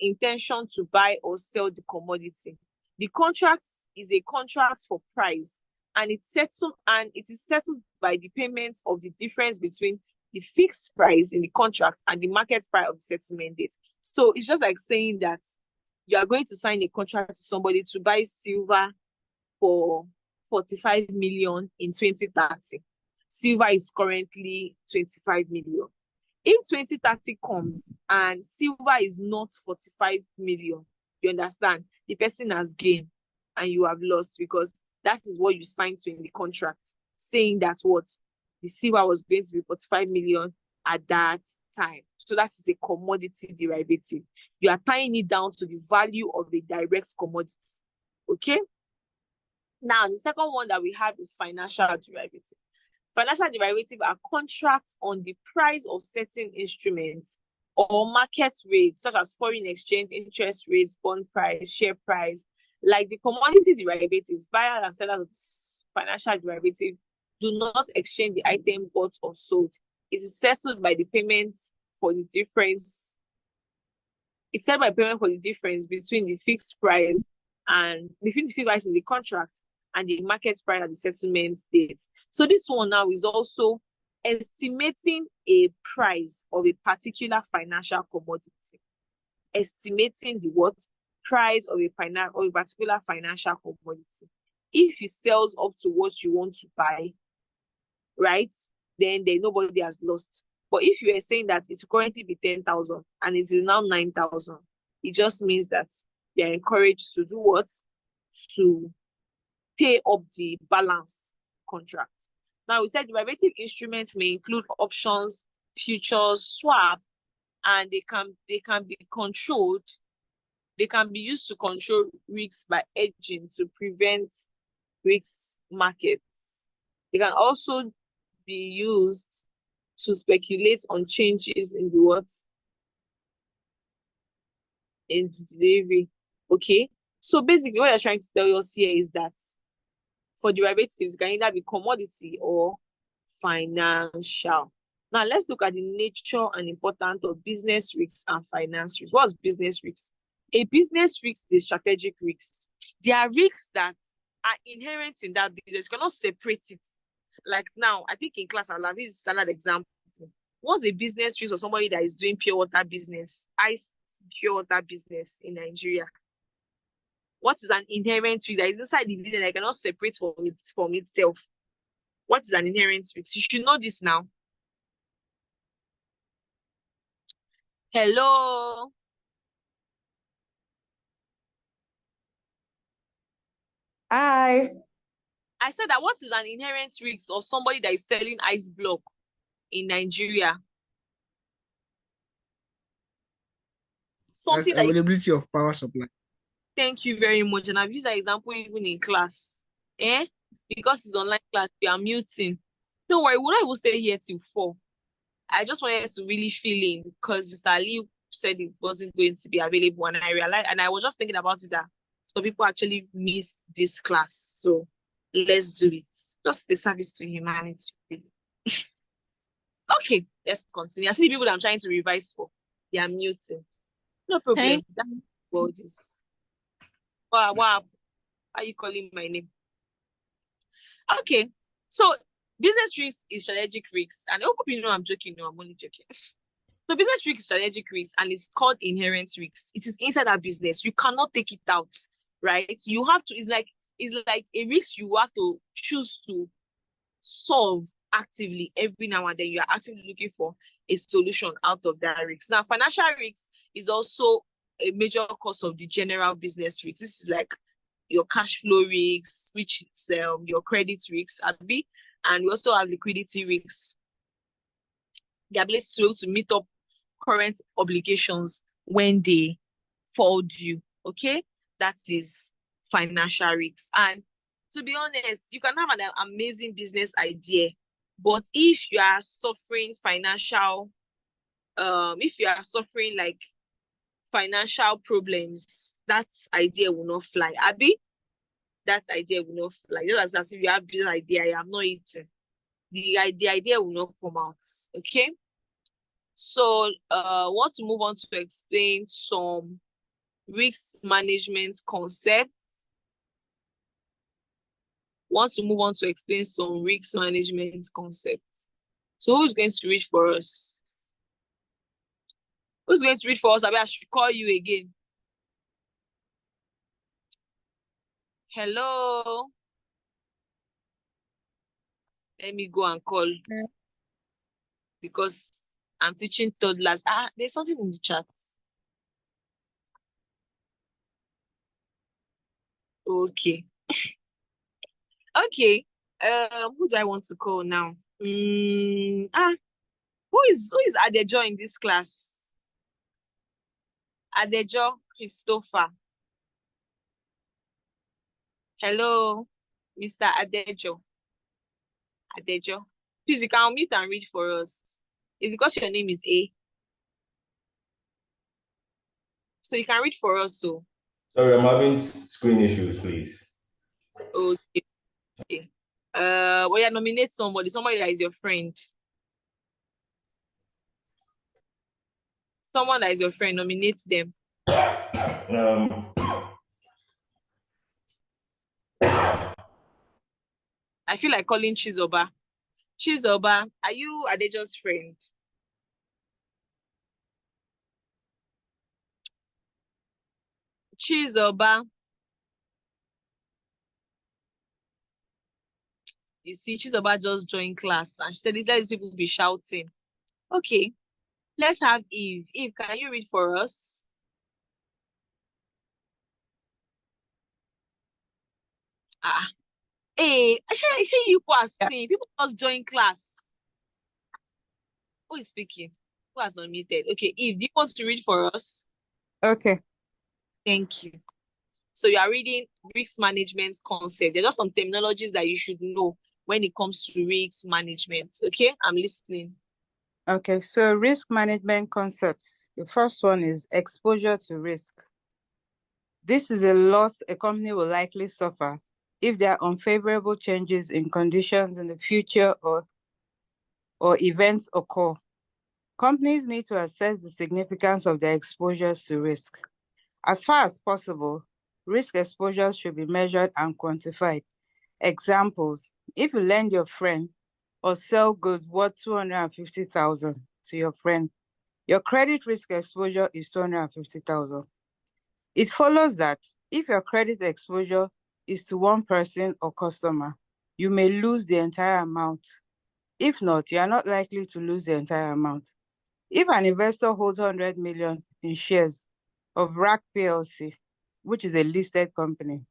intention to buy or sell the commodity. The contract is a contract for price, and it is settled by the payment of the difference between the fixed price in the contract and the market price of the settlement date. So it's just like saying that you are going to sign a contract to somebody to buy silver for 45 million in 2030. Silver is currently 25 million. If 2030 comes and silver is not 45 million, you understand, the person has gained and you have lost, because that is what you signed to in the contract, saying that what the silver was going to be 45 million at that time. So that is a commodity derivative. You are tying it down to the value of a direct commodity. Okay? Now, the second one that we have is financial derivative. Financial derivative are contracts on the price of certain instruments or market rates, such as foreign exchange, interest rates, bond price, share price. Like the commodity derivatives, buyers and sellers of financial derivative do not exchange the item bought or sold. It is settled by the payment for the difference. It's settled by payment for the difference between the fixed price and between the fixed price in the contract and the market price at the settlement date. So this one now is also estimating a price of a particular financial commodity. Estimating the what? Price of a particular financial commodity. If it sells up to what you want to buy, right, then nobody has lost. But if you are saying that it's currently be 10,000 and it is now 9,000, it just means that they are encouraged to do what? To pay up the balance contract. Now, we said derivative instruments may include options, futures, swap, and they can be controlled. They can be used to control risks by hedging to prevent risk markets. They can also be used to speculate on changes in the in the delivery. Okay, so basically what I'm trying to tell us here is that for derivatives, it can either be commodity or financial. Now let's look at the nature and importance of business risks and finance risks. What's business risks? A business risk is a strategic risk. There are risks that are inherent in that business. You cannot separate it. Like now, I think in class I'll have used a standard example. What's a business risk of somebody that is doing pure water business, pure water business in Nigeria? What is an inherent risk that is inside the business that I cannot separate from itself? What is an inherent risk? You should know this now. Hello. Hi. I said that what is an inherent risk of somebody that is selling ice block in Nigeria? Something That's availability of power supply. Thank you very much. And I've used that example even in class. Eh? Because it's online class, we are muting. Don't worry, we'll not even stay here till 4. I just wanted to really feel in because Mr. Ali said it wasn't going to be available, and I realized, and I was just thinking about it that some people actually missed this class. So let's do it. Just a service to humanity. Okay, let's continue. I see the people that I'm trying to revise for. They are muting. No problem. Hey. That's what it is. Wow, wow. Why are you calling my name? Okay, so business risk is strategic risks, and I hope you know I'm joking. No, I'm only joking. So business risk is strategic risk, and it's called inherent risks. It is inside our business. You cannot take it out, right? You have to. It's like a risk you have to choose to solve actively every now and then. You are actively looking for a solution out of that risk. Now, financial risk is also a major cause of the general business risk. This is like your cash flow risks, which is your credit risks, Abby, and we also have liquidity risks. The ability to meet up current obligations when they fall due. Okay, that is financial risks. And to be honest, you can have an amazing business idea, but if you are suffering financial, if you are suffering like financial problems, that idea will not fly. Abby, that idea will not fly. Just as if you have business idea, I am not eating. The idea will not come out. Okay. So, want to move on to explain some risk management concepts. Want to move on to explain some risk management concepts. So, who's going to read for us? Who's going to read for us? I should call you again. Hello. Let me go and call because I'm teaching toddlers. There's something in the chat. Okay. Okay. Who do I want to call now? Who is Adejo in this class? Adejo Christopher. Hello, Mr. Adejo. Adejo. Please, you can unmute and read for us. Is it because your name is A? So you can read for us, so. Sorry, I'm having screen issues, please. Okay. Nominate somebody that is your friend. Someone that is your friend, nominate them. I feel like calling Chizoba. Chizoba, are you Adejo's friend? Chizoba. You see, Chizoba just joined class and she said, let these people be shouting. Okay, let's have Eve. Eve, can you read for us? Hey, actually, you are seeing people just join class. Who is speaking? Who has unmuted? Okay, Eve, do you want to read for us? Okay. Thank you. So you are reading risk management concept. There are some terminologies that you should know when it comes to risk management. Okay, I'm listening. Okay, so risk management concepts. The first one is exposure to risk. This is a loss a company will likely suffer if there are unfavorable changes in conditions in the future or events occur. Companies need to assess the significance of their exposures to risk. As far as possible, risk exposures should be measured and quantified. Examples: if you lend your friend or sell goods worth 250,000 to your friend, your credit risk exposure is 250,000. It follows that if your credit exposure is to one person or customer, you may lose the entire amount. If not, you are not likely to lose the entire amount. If an investor holds 100 million in shares of RAC PLC, which is a listed company,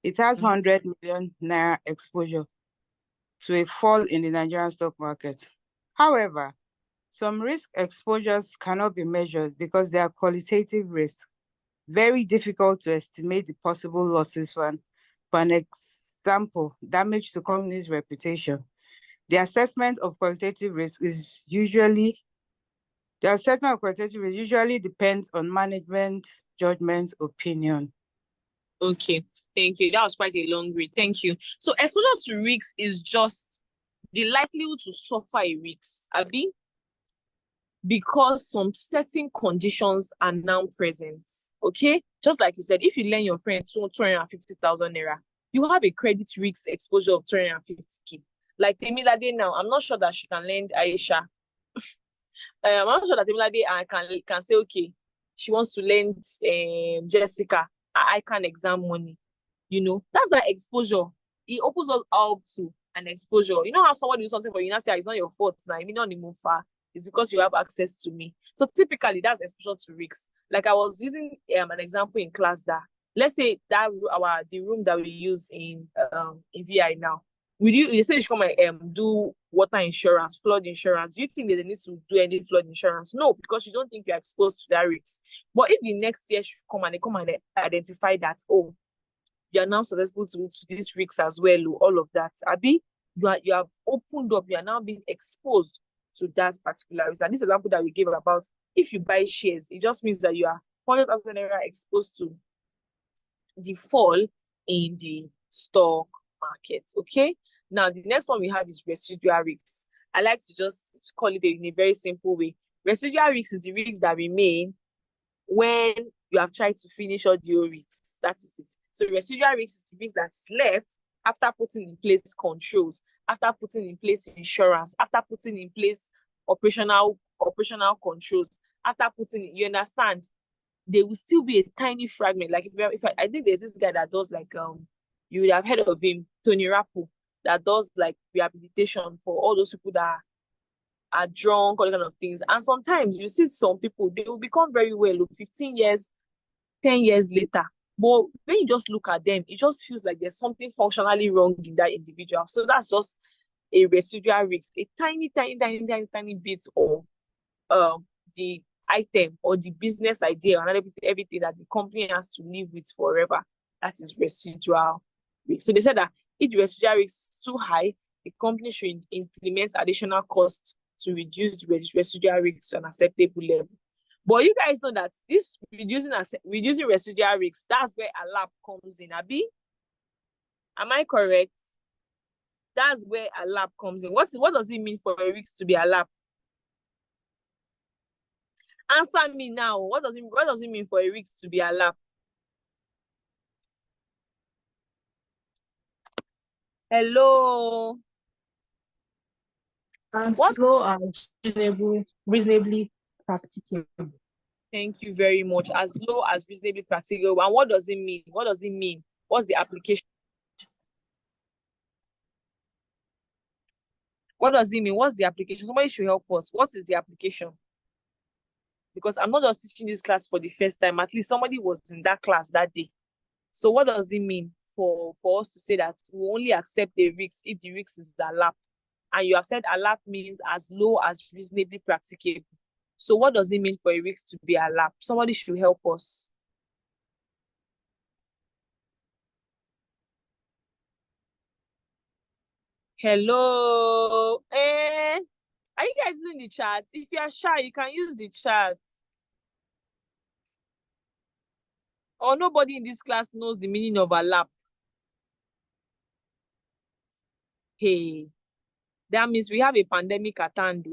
it has 100 million naira exposure to a fall in the Nigerian stock market. However, some risk exposures cannot be measured because they are qualitative risks, very difficult to estimate the possible losses for an Example, damage to company's reputation. The assessment of qualitative risk usually depends on management, judgment, opinion. Okay, thank you. That was quite a long read. Thank you. So exposure to risks is just the likelihood to suffer a risk, Abi, because some certain conditions are now present. Okay, just like you said, if you lend your friend 250,000 naira, you have a credit risk exposure of 250k. Like Temilade now, I'm not sure that she can lend Aisha. I'm not sure that Temilade can say, okay, she wants to lend Jessica I can exam money. You know, that's that exposure. It opens us up to an exposure. You know how someone do something for you, now say it's not your fault now. You mean not move far. It's because you have access to me. So typically that's exposure to risks. Like I was using an example in class that let's say that the room that we use in VI now. You say you should come and do water insurance, flood insurance. Do you think that they need to do any flood insurance? No, because you don't think you're exposed to that risk. But if the next year should come and they come and identify that, oh, you are now susceptible to these risks as well, all of that. Abi, you have opened up, you are now being exposed to that particular risk. And this example that we gave about if you buy shares, it just means that you are 100,000 naira exposed to the fall in the stock market. Okay. Now the next one we have is residual risks. I like to just call it in a very simple way. Residual risks is the risks that remain when you have tried to finish all the risks. That is it. So residual risks is the risk that's left after putting in place controls, after putting in place insurance, after putting in place operational controls, after putting in, you understand, there will still be a tiny fragment. Like I think there's this guy that does like you would have heard of him, Tony Rapo, that does like rehabilitation for all those people that are drunk, all kind of things. And sometimes you see some people, they will become very well 15 years, 10 years later. But when you just look at them, it just feels like there's something functionally wrong in that individual. So that's just a residual risk, a tiny bit of the item or the business idea and everything that the company has to live with forever. That is residual risk. So they said that if the residual risk is too high, the company should implement additional costs to reduce the residual risk to an acceptable level. But you guys know that this reducing residual risk, that's where ALAP comes in, Abi. Am I correct? That's where ALAP comes in. What does it mean for a risk to be ALAP? Answer me now. What does it mean for a risk to be ALAP? Hello. As low as reasonably practicable. Thank you very much. As low as reasonably practicable. And what does it mean? What does it mean? What's the application? What does it mean? What's the application? Somebody should help us. What is the application? Because I'm not just teaching this class for the first time. At least somebody was in that class that day. So what does it mean for us to say that we only accept the risk if the risk is ALAP? And you have said ALAP means as low as reasonably practicable. So what does it mean for a risk to be ALAP? Somebody should help us. Hello. Are you guys using the chat? If you are shy, you can use the chat. Or nobody in this class knows the meaning of ALAP. Hey, that means we have a pandemic at hand.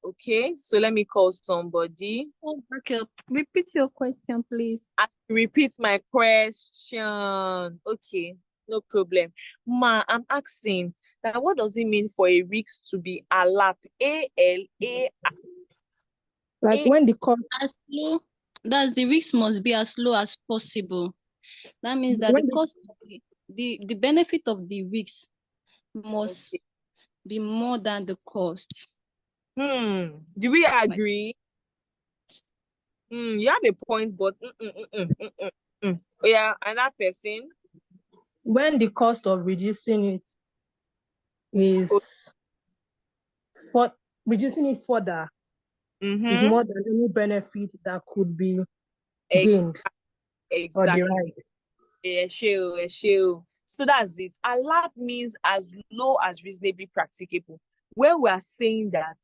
Okay, so let me call somebody. Oh, okay. Repeat your question, please. I repeat my question. Okay, no problem. Ma, I'm asking that what does it mean for a risk to be ALAP? ALA. Like when the cost as low, that's the risk must be as low as possible. That means that the cost, the benefit of the risk must be more than the cost. Do we agree? You have a point, but Oh yeah, another person. When the cost of reducing it is reducing it further is more than any benefit that could be gained or Exactly. derived. So that's it. Allowed means as low as reasonably practicable. When we are saying that,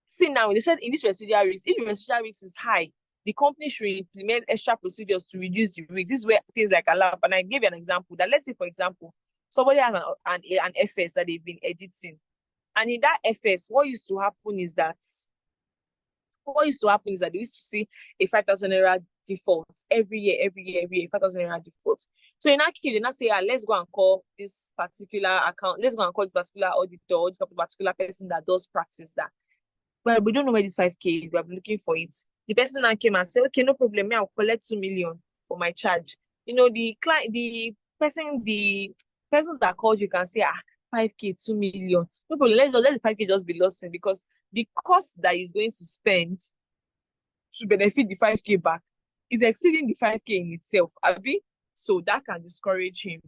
see now, they said in this residual risk, if the residual risk is high, the company should implement extra procedures to reduce the risk. This is where things like allowed. And I gave you an example that, let's say, for example, somebody has an FS that they've been editing. And in that FS, what used to happen is that they used to see a 5,000 naira default every year, 5,000 naira default. So in that case, they now say, let's go and call this particular account, let's go and call this particular auditor or this particular person that does practice that. But we don't know where this 5K is, we are looking for it. The person now came and said, okay, no problem, me, I'll collect 2 million for my charge. You know, the person that called you can say, 5K, 2 million. No problem, let the 5K just be lost in, because the cost that he's going to spend to benefit the 5K back is exceeding the 5K in itself, Abi. So that can discourage him.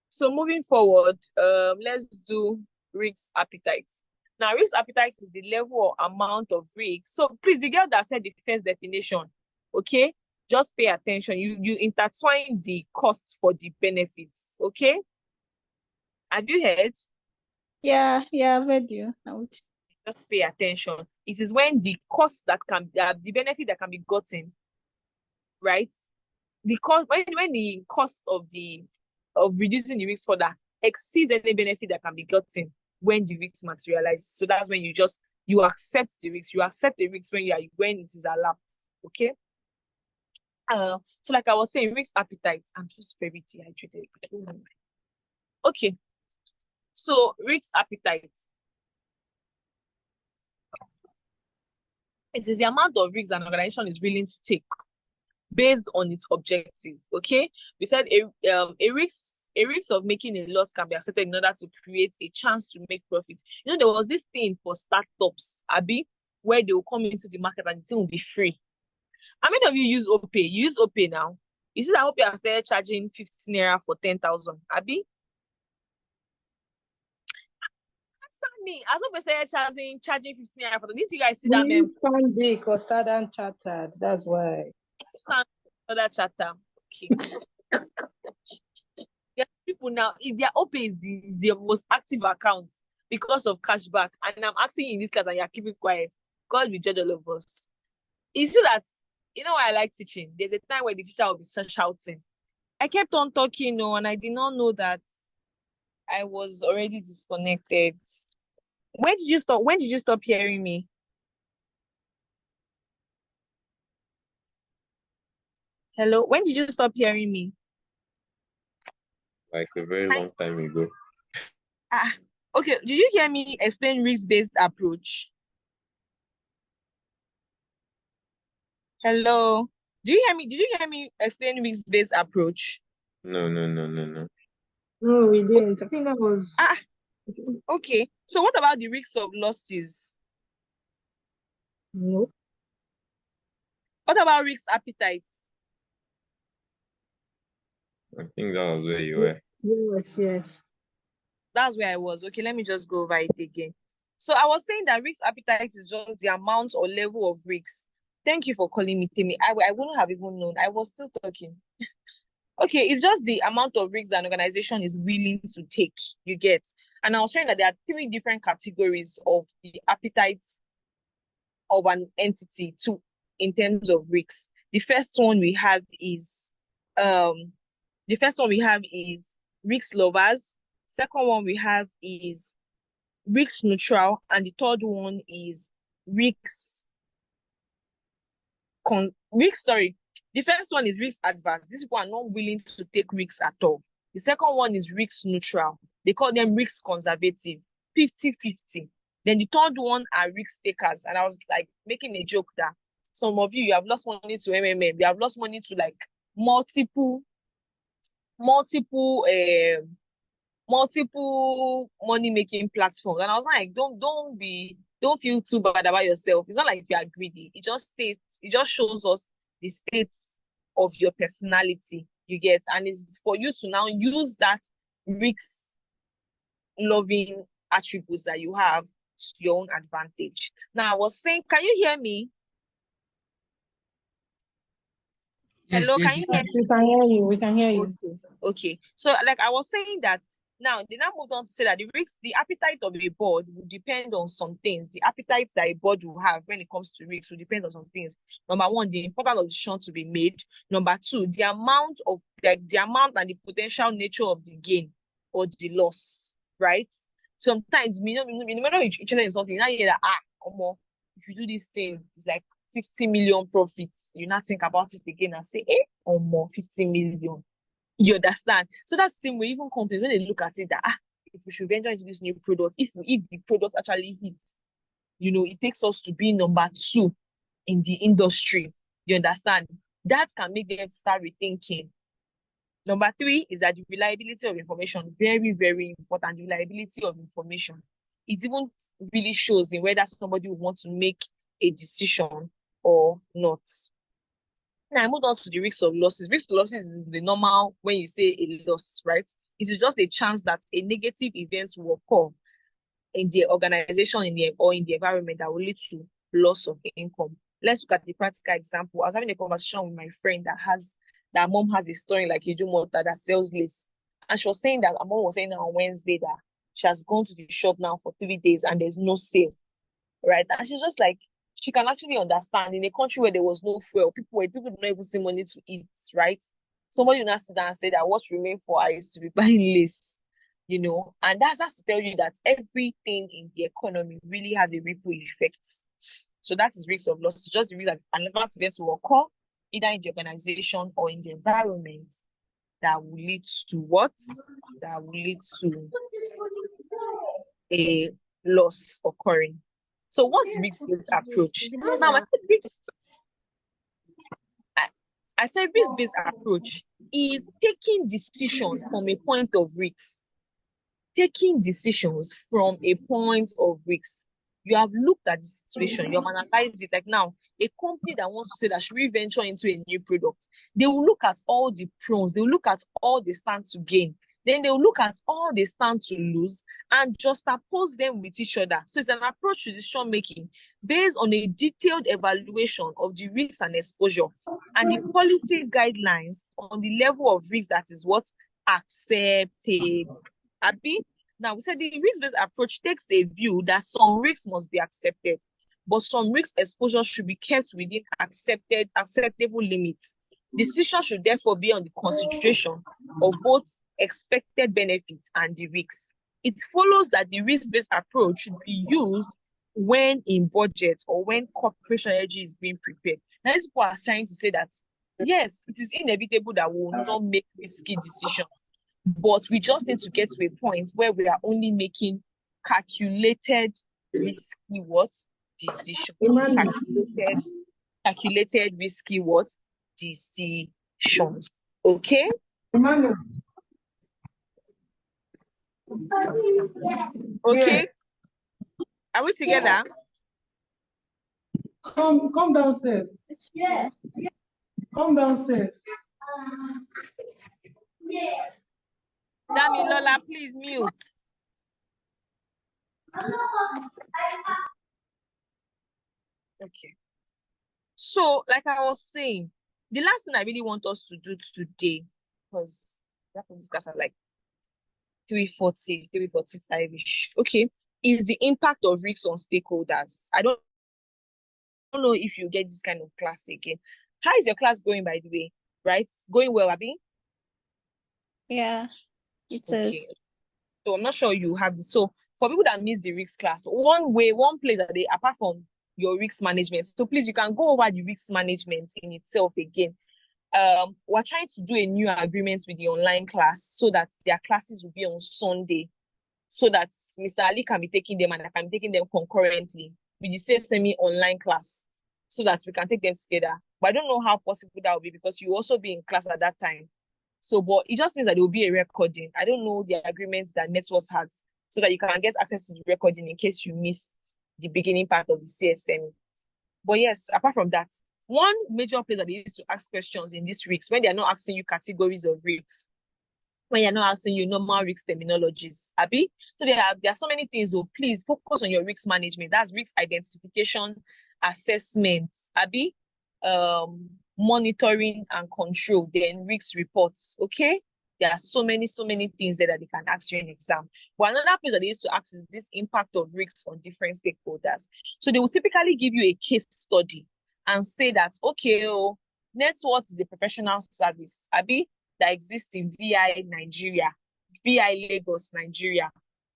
So moving forward, let's do risk appetite. Now, risk appetite is the level or amount of risk. So please, the girl that said the first definition, okay, just pay attention. You intertwine the cost for the benefits, okay? Have you heard? Yeah, I've heard you. Just pay attention. It is when the cost that can, the benefit that can be gotten, right? The cost, when the cost of reducing the risk further exceeds any benefit that can be gotten when the risk materializes. So that's when you accept the risk. You accept the risk when it is allowed. Okay. So like I was saying, risk appetite. I'm just very dehydrated. I don't know. Okay. So risk appetite. It is the amount of risk an organization is willing to take based on its objective. Okay. We said a risk of making a loss can be accepted in order to create a chance to make profit. You know, there was this thing for startups, Abi, where they will come into the market and the thing will be free. How many of you use OPay? You use OPay now. You see that OPay has started charging 15 naira for 10,000, Abi? Answer me. As OPay started charging 15 naira for 10,000, didn't you guys see that meme? Stanbic or Standard Chartered, that's why. Standard Chartered. Okay. There are people now, their OPay is the most active account because of cashback. And I'm asking you in this class and you're keeping quiet. God will judge all of us. You see that, you know why I like teaching? There's a time where the teacher will be shouting. I kept on talking, and I did not know that I was already disconnected. When did you stop hearing me? Hello? When did you stop hearing me? Like a very long time ago. Okay. Did you hear me explain risk-based approach? Hello? Did you hear me explain risk-based approach? No. No, we didn't. I think that was okay. So what about the risks of losses? no. What about risk appetites? I think that was where you were. Yes. That's where I was. Okay, let me just go over it again. So I was saying that risk appetite is just the amount or level of risks. Thank you for calling me Timmy. I wouldn't have even known. I was still talking. Okay, it's just the amount of risks that an organization is willing to take, you get. And I was saying that there are 3 different categories of the appetite of an entity in terms of risks. The first one we have is risk lovers. Second one we have is risk neutral, and the third one is the first one is risk adverse. These people are not willing to take risks at all. The second one is risk neutral. They call them risk conservative, 50-50. Then the third one are risk takers. And I was like making a joke that some of you have lost money to MMM. You have lost money to like multiple money-making platforms. And I was like, don't feel too bad about yourself. It's not like you are greedy. It just shows us the states of your personality, you get. And it's for you to now use that risk loving attributes that you have to your own advantage. Now, I was saying, can you hear me? Hello, Yes, can you you hear can. me? We can hear you. We can hear you. Okay. So, like I was saying that now they now moved on to say that the risks, the appetite of a board will depend on some things. The appetite that a board will have when it comes to risks will depend on some things. Number one, the importance of the decision to be made. Number two, the amount and the potential nature of the gain or the loss, right? Sometimes no matter you're interested in something, now you hear that if you do this thing, it's like 50 million profits. You not think about it again and say, 50 million. You understand? So that's the same way, even companies, when they look at it, that if we should venture into this new product, if the product actually hits, it takes us to be number 2 in the industry. You understand? That can make them start rethinking. Number 3 is that the reliability of information, very, very important. The reliability of information. It even really shows in whether somebody would want to make a decision or not. Now I moved on to the risks of losses. Risks of losses is the normal when you say a loss, right? It is just a chance that a negative event will occur in the organization or in the environment that will lead to loss of income. Let's look at the practical example. I was having a conversation with my friend that mom has a store like Idumota that sells lace. And she was saying that her mom was saying on Wednesday that she has gone to the shop now for 3 days and there's no sale. Right. And she's just like, she can actually understand in a country where there was no fuel, people did not even see money to eat, right? Somebody will not sit down and say that what remains for her is to be buying lace, and that's to tell you that everything in the economy really has a ripple effect. So that is risks of loss. Just the risk that an adverse event will occur either in the organization or in the environment that will lead to what? That will lead to a loss occurring. So what's risk-based approach? Now I said risk-based approach is taking decision from a point of risk. Taking decisions from a point of risk. You have looked at the situation, you have analyzed it. Like now, a company that wants to say that should we venture into a new product, they will look at all the pros, they will look at all they stand to gain. Then they'll look at all they stand to lose and just oppose them with each other. So it's an approach to decision making based on a detailed evaluation of the risks and exposure and the policy guidelines on the level of risk that is what accepted. Abi? Now we said the risk-based approach takes a view that some risks must be accepted, but some risk exposure should be kept within acceptable limits. Decision should therefore be on the consideration of both expected benefits and the risks. It follows that the risk-based approach should be used when in budget or when corporation energy is being prepared. Now, these people are trying to say that, yes, it is inevitable that we will not make risky decisions, but we just need to get to a point where we are only making calculated risky decisions. Calculated risky decisions. Okay? Okay? Are we together? Come downstairs. Yeah. Come downstairs. Damilola, please mute. Okay. So, like I was saying, the last thing I really want us to do today, because we have to discuss at like 3:40, 3:45-ish, okay, is the impact of risks on stakeholders. I don't know if you get this kind of class again. How is your class going, by the way? Right? Going well, Abi? Yeah, it is. So I'm not sure you have this. So for people that miss the risk class, one place that they, apart from your risk management, so please, you can go over the risk management in itself again. We're trying to do a new agreement with the online class so that their classes will be on Sunday, so that Mr. Ali can be taking them and I can be taking them concurrently with the CSME online class, so that we can take them together. But I don't know how possible that will be because you also be in class at that time. So, but it just means that there will be a recording. I don't know the agreements that Networks has, so that you can get access to the recording in case you missed the beginning part of the CSME. But yes, apart from that, one major place that they used to ask questions in these risks, when they are not asking you categories of risks, when you're not asking you normal risk terminologies, Abi. So there are so many things. So please focus on your risk management. That's risk identification, assessment, Abi. monitoring and control, then risk reports. Okay. There are so many things there that they can ask you in exam. But another place that they used to ask is this impact of risks on different stakeholders. So they will typically give you a case study and say that, okay, net worth is a professional service, Abi, that exists in VI Nigeria, VI Lagos, Nigeria.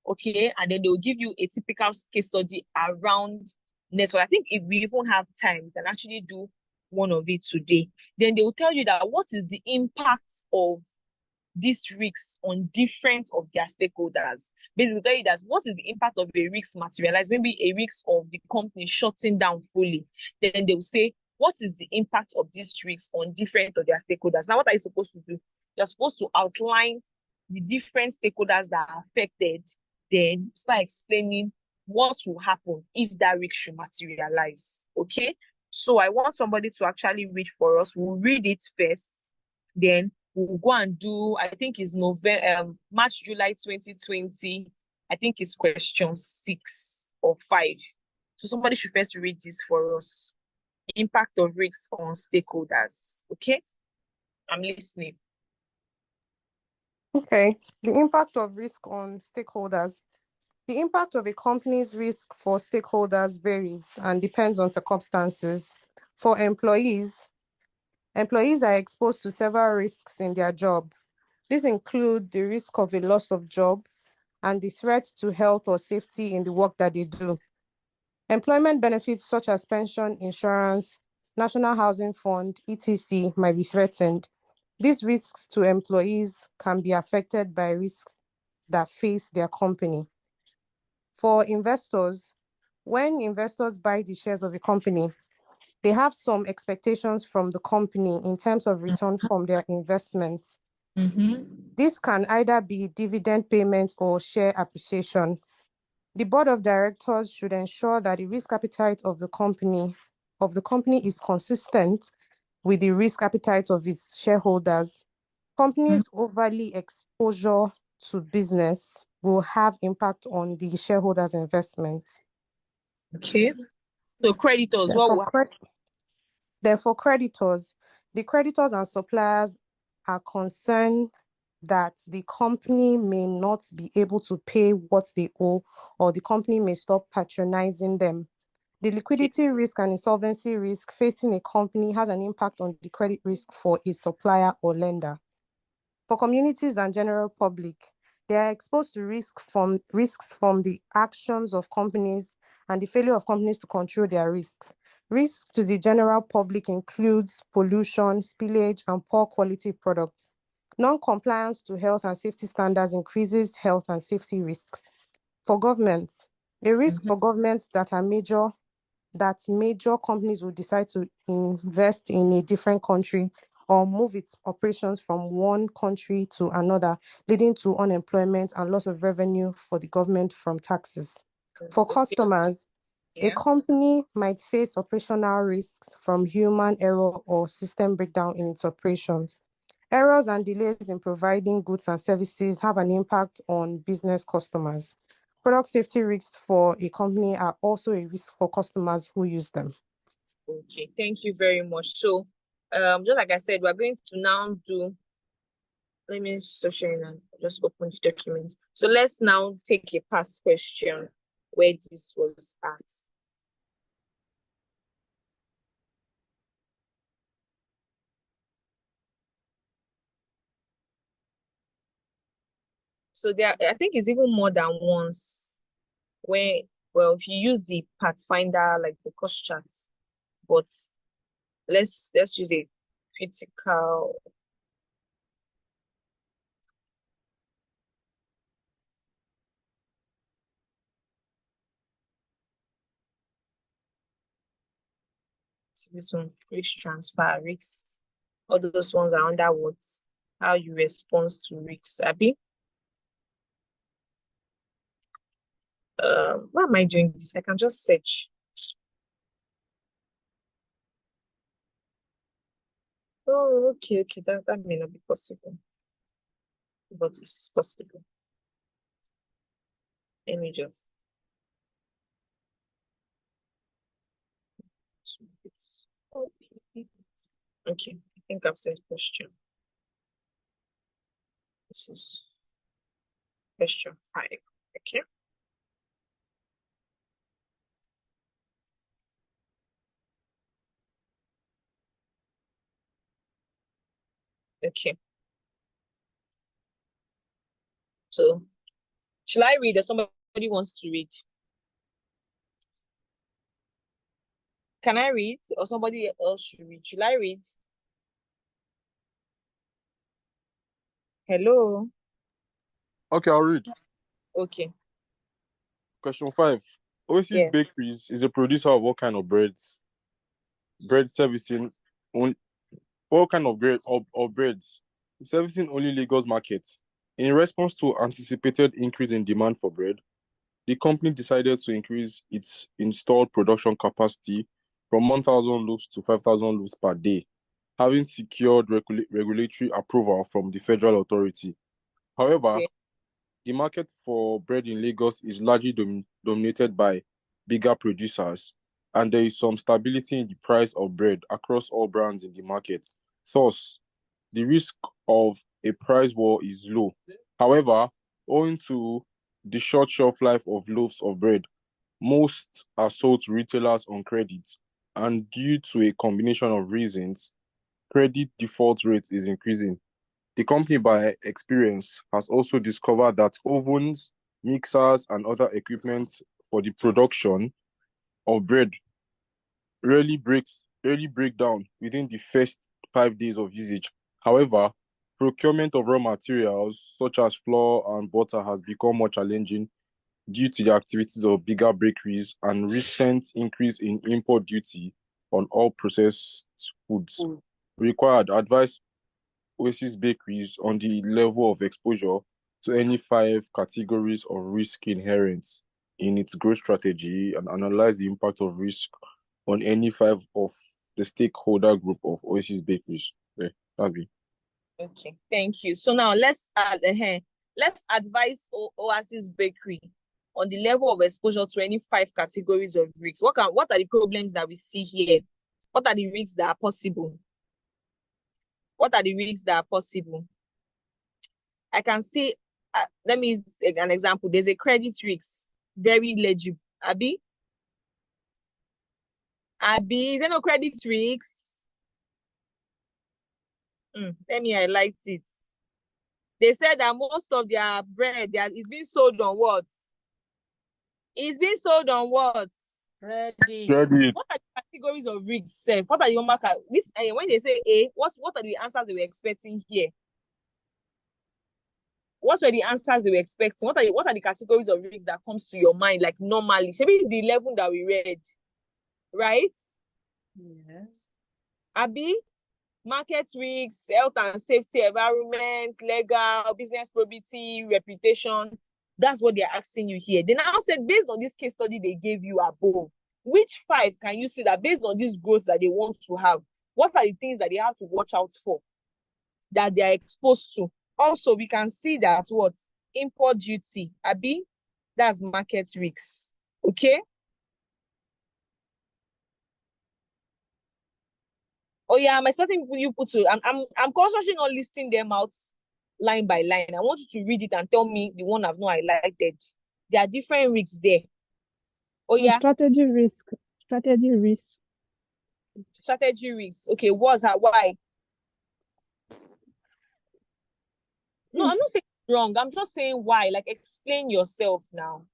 Okay, and then they will give you a typical case study around net worth. I think if we even have time, we can actually do one of it today. Then they will tell you that what is the impact of these risks on different of their stakeholders. Basically, tell you that what is the impact of a risk materialize, maybe a risk of the company shutting down fully. Then they will say, what is the impact of these risks on different of their stakeholders? Now, what are you supposed to do? You're supposed to outline the different stakeholders that are affected, then start explaining what will happen if that risk should materialize. Okay? So I want somebody to actually read for us. We'll read it first, then we'll go and do, I think it's March, July 2020. I think it's question 6 or 5. So somebody should first read this for us. Impact of risks on stakeholders. Okay? I'm listening. Okay. The impact of risk on stakeholders. The impact of a company's risk for stakeholders varies and depends on circumstances. For employees are exposed to several risks in their job. These include the risk of a loss of job and the threat to health or safety in the work that they do. Employment benefits such as pension, insurance, National Housing Fund, etc. might be threatened. These risks to employees can be affected by risks that face their company. For investors, when investors buy the shares of a company, they have some expectations from the company in terms of return from their investments. This can either be dividend payment or share appreciation. The board of directors should ensure that the risk appetite of the company is consistent with the risk appetite of its shareholders. Companies' overly exposure to business will have impact on the shareholders' investment. Okay. So creditors, Then for creditors, the creditors and suppliers are concerned that the company may not be able to pay what they owe, or the company may stop patronizing them. The liquidity risk and insolvency risk facing a company has an impact on the credit risk for a supplier or lender. For communities and general public, they are exposed to risks from the actions of companies and the failure of companies to control their risks. Risks to the general public includes pollution, spillage, and poor quality products. Non-compliance to health and safety standards increases health and safety risks. For governments, a risk for governments that major companies will decide to invest in a different country or move its operations from one country to another, leading to unemployment and loss of revenue for the government from taxes. For customers, a company might face operational risks from human error or system breakdown in its operations. Errors and delays in providing goods and services have an impact on business customers. Product safety risks for a company are also a risk for customers who use them. Okay, thank you very much. So, just like I said, we're going to now do, let me stop sharing and just open the document. So let's now take a past question where this was asked. So there, I think it's even more than once where, well, if you use the Pathfinder, like the cost charts, but let's use a critical. This one, risk transfer, risks. All those ones are under what? How you respond to risks, Abby. Why am I doing this? I can just search. Oh, okay. That may not be possible, but this is possible. Let me just. Okay, I think I've said question. This is question 5. Okay. Okay. So, shall I read or somebody wants to read? Can I read or somebody else should read? Shall I read? Hello? Okay, I'll read. Okay. Question 5. Oasis Yes. Bakeries is a producer of what kind of breads? Bread servicing on all kind of breads, servicing only Lagos markets. In response to anticipated increase in demand for bread, the company decided to increase its installed production capacity from 1,000 loaves to 5,000 loaves per day, having secured regulatory approval from the federal authority. However, Okay. the market for bread in Lagos is largely dominated by bigger producers, and there is some stability in the price of bread across all brands in the market. Thus, the risk of a price war is low. However, owing to the short shelf life of loaves of bread, most are sold to retailers on credit, and due to a combination of reasons, credit default rate is increasing. The company, by experience, has also discovered that ovens, mixers, and other equipment for the production of bread rarely break down within the first 5 days of usage. However, procurement of raw materials such as flour and butter has become more challenging due to the activities of bigger bakeries and recent increase in import duty on all processed foods. Required advice Oasis Bakeries on the level of exposure to any 5 categories of risk inherent in its growth strategy and analyze the impact of risk on any 5 of the stakeholder group of Oasis Bakeries. Yeah, that'd be. Okay, thank you. So now let's advise Oasis Bakery on the level of exposure to any 5 categories of risks. What are the problems that we see here? What are the risks that are possible? What are the risks that are possible? I can see, let me use an example. There's a credit risk, very legible. Abi, is there no credit risks? Tell me I liked it. They said that most of their bread is being sold on what? It's being sold on what? Credit. What are the categories of risks? What are the number? When they say A, what are the answers they were expecting here? What were the answers they were expecting? What are the categories of risks that comes to your mind, like normally? Maybe it's the 11 that we read, right? Yes. Abi, market risks, health and safety, environment, legal, business probity, reputation. That's what they're asking you here. They now said, based on this case study they gave you above, which 5 can you see that based on this growth that they want to have, what are the things that they have to watch out for, that they are exposed to? Also, we can see that what? Import duty, Abi, that's market risks. Okay? Oh yeah, I'm expecting you to. I'm consciously not listing them out line by line. I want you to read it and tell me the one I've not highlighted. There are different risks there. Oh yeah. Strategy risk. Strategy risk. Strategy risks. Okay, why? No, I'm not saying wrong. I'm just saying why. Like, explain yourself now.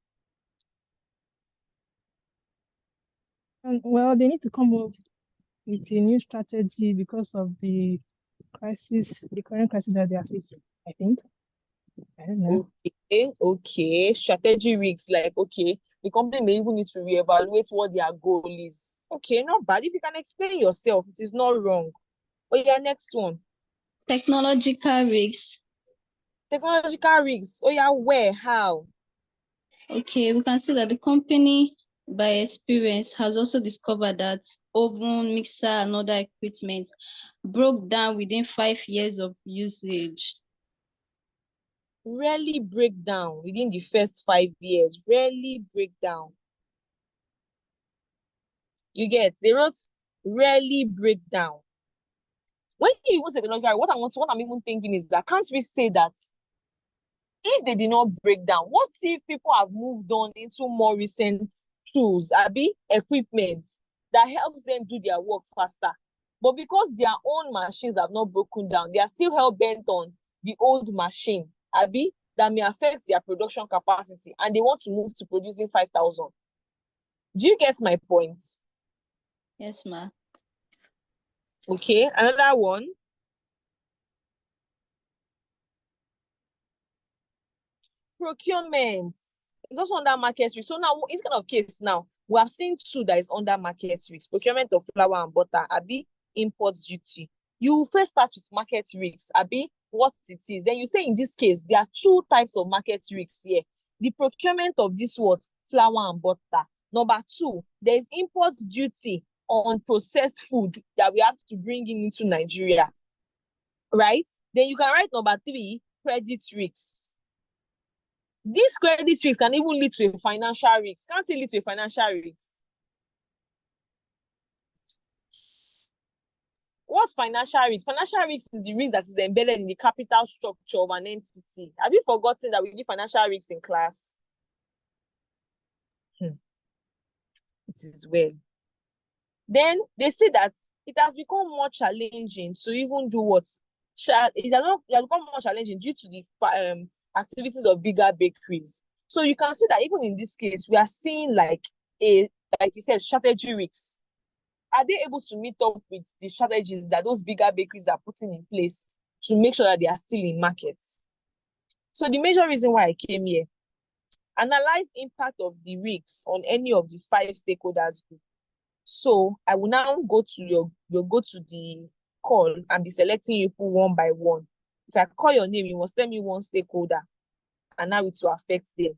Well, they need to come up with a new strategy because of the current crisis that they are facing, I think. I don't know. Okay. Strategy risks, like, okay, the company may even need to reevaluate what their goal is. Okay, not bad. If you can explain yourself, it is not wrong. Oh yeah, next one. Technological risks. Technological risks. Oh yeah, where? How? Okay, we can see that the company, by experience, has also discovered that oven, mixer, and other equipment broke down within 5 years of usage. Rarely break down within the first 5 years. Rarely break down. You get? They wrote rarely break down. When you even say technological, what I'm even thinking is that can't we say that if they did not break down, what if people have moved on into more recent tools, equipment that helps them do their work faster? But because their own machines have not broken down, they are still hell bent on the old machine, that may affect their production capacity, and they want to move to producing 5,000. Do you get my point? Yes, ma. Okay, another one. Procurement is also under market risk. So now, in this kind of case now, we have seen two that is under market risk: procurement of flour and butter, import duty. You first start with market risks, what it is. Then you say in this case, there are two types of market risks here. The procurement of this flour and butter. Number two, there is import duty on processed food that we have to bring into Nigeria, right? Then you can write number three, credit risks. This credit risk can even lead to a financial risk. Can't it lead to a financial risk? What's financial risk? Financial risk is the risk that is embedded in the capital structure of an entity. Have you forgotten that we did financial risks in class? It is well. Then they say that it has become more challenging to even do what? It has become more challenging due to the activities of bigger bakeries. So you can see that even in this case, we are seeing like you said, strategy risks. Are they able to meet up with the strategies that those bigger bakeries are putting in place to make sure that they are still in markets? So the major reason why I came here, analyze impact of the risks on any of the 5 stakeholders group. So I will now go to go to the call and be selecting you one by one. If I call your name, you must tell me one stakeholder, and now it will affect them.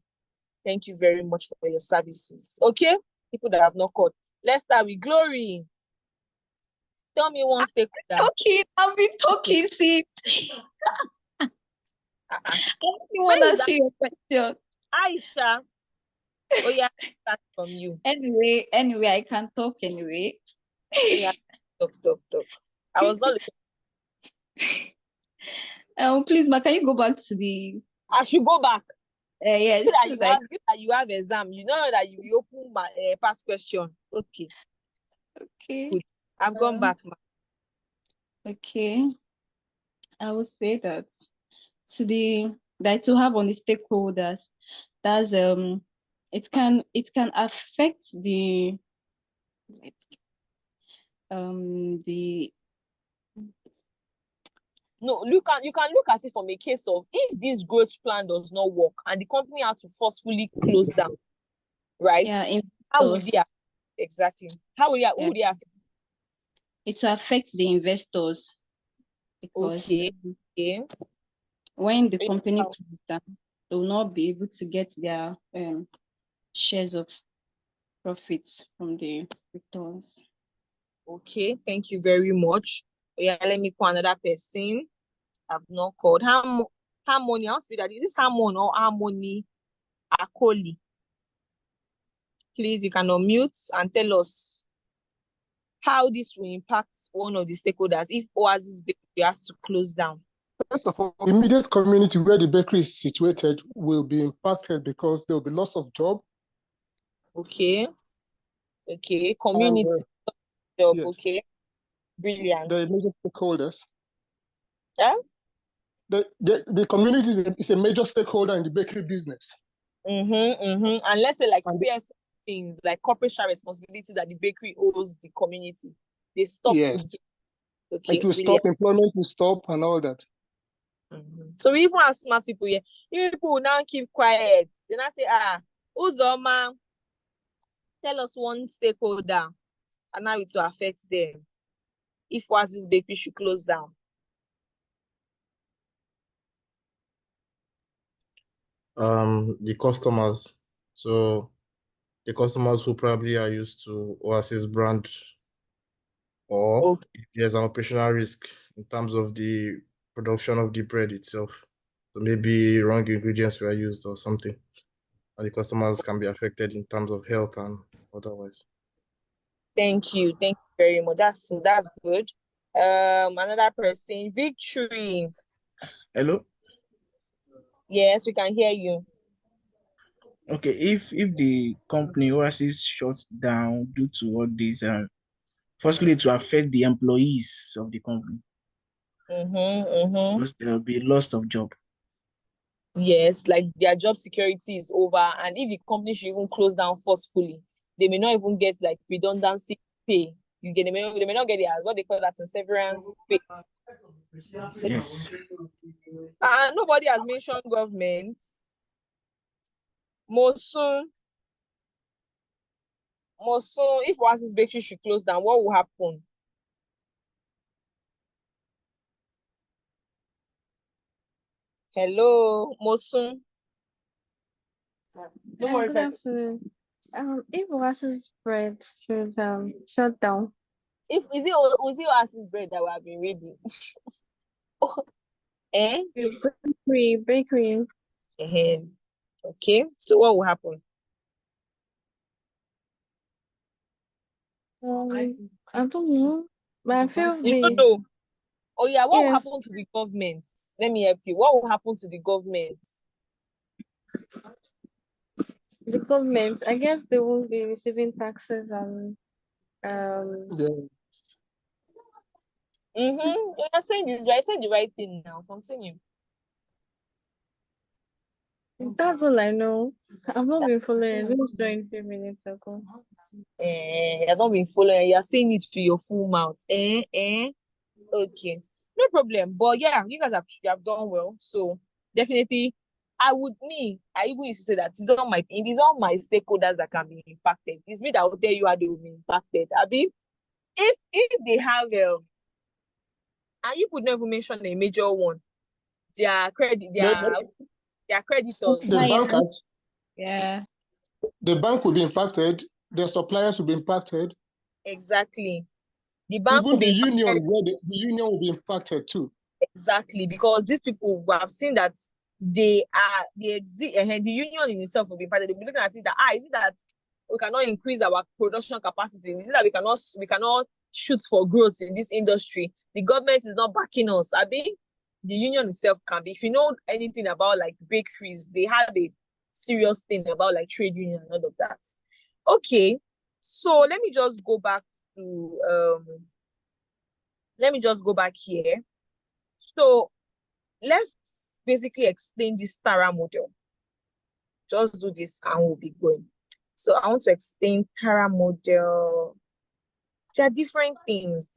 Thank you very much for your services. Okay, people that have not called. Let's start with Glory. Tell me one stakeholder. Okay, I'll be talking, sis. I don't want to ask you a question. Aisha. Oh yeah, start from you. Anyway, I can talk anyway. Yeah, talk. I was not. Please, ma, can you go back to the? I should go back. Yes. You have exam. You know that you open my past question. Okay. Good. I've gone back, ma. Okay. I would say that to have on the stakeholders, that's it can affect the No, you can look at it from a case of if this growth plan does not work and the company had to forcefully close down, right? Yeah, how would they exactly? How would they affect? It will affect the investors because when the company closes down, they will not be able to get their shares of profits from the returns. Okay, thank you very much. Yeah, let me call another person. I've not called. Harmony. I want to be that. Is this Harmony or Harmony Akoli? Please, you can unmute and tell us how this will impact one of the stakeholders if Oasis Bakery has to close down. First of all, the immediate community where the bakery is situated will be impacted because there will be loss of job. Okay. Community job. Yes. Okay. Brilliant. The major stakeholders. Yeah. The community is a major stakeholder in the bakery business. And let's say like CS things like corporate share responsibility that the bakery owes the community. They stop. Yes. Okay. It will stop, employment will stop and all that. So we even have smart people here. People will now keep quiet. They now say, Uzoma, tell us one stakeholder and now it will affect them if Oasis Bakery should close down. The customers. So the customers who probably are used to Oasis brand, or if there's an operational risk in terms of the production of the bread itself. So maybe wrong ingredients were used or something. And the customers can be affected in terms of health and otherwise. Thank you very much. That's good. Another person, Victory. Hello. Yes, we can hear you. Okay, if the company Oasis shuts down due to all this, firstly to affect the employees of the company, because there will be loss of job. Yes, like their job security is over, and if the company should even close down forcefully, they may not even get like redundancy pay. They may not get what they call that in severance pay. Yes. Nobody has mentioned government. Mosun, if Oasis Bakery should close down, what will happen? Hello, Mosun. Good afternoon. If Oasis bread should shut down. Is it Oasis bread that we have been reading? Bakery. Okay, so what will happen? I don't know, but I feel you don't know. Oh yeah, what will happen to the government? Let me help you. What will happen to the government? The government, I guess they won't be receiving taxes and You're saying this right. Saying the right thing now. Continue. That's all I know. I've not been following. I just joined a few minutes ago. I've not been following. You're saying it through your full mouth. Okay, no problem. But yeah, you guys have done well. So definitely, I even used to say that it's all my stakeholders that can be impacted. It's me that will tell you how they will be impacted. Abi, if they have and you could never mention a major one, their creditors. The bank Yeah. The bank will be impacted. Their suppliers will be impacted. Exactly. The bank Even will the be union, impacted. the union will be impacted too. Exactly, because these people we have seen that the union in itself will be impacted. They'll be looking at it that is it that we cannot increase our production capacity? Is it that we cannot shoot for growth in this industry? The government is not backing us. The union itself can be. If you know anything about like bakeries, they have a serious thing about like trade union and all of that. Okay, so let me just go back here. So let's basically explain this Tara model. Just do this and we'll be going. So I want to explain Tara model. There are different things.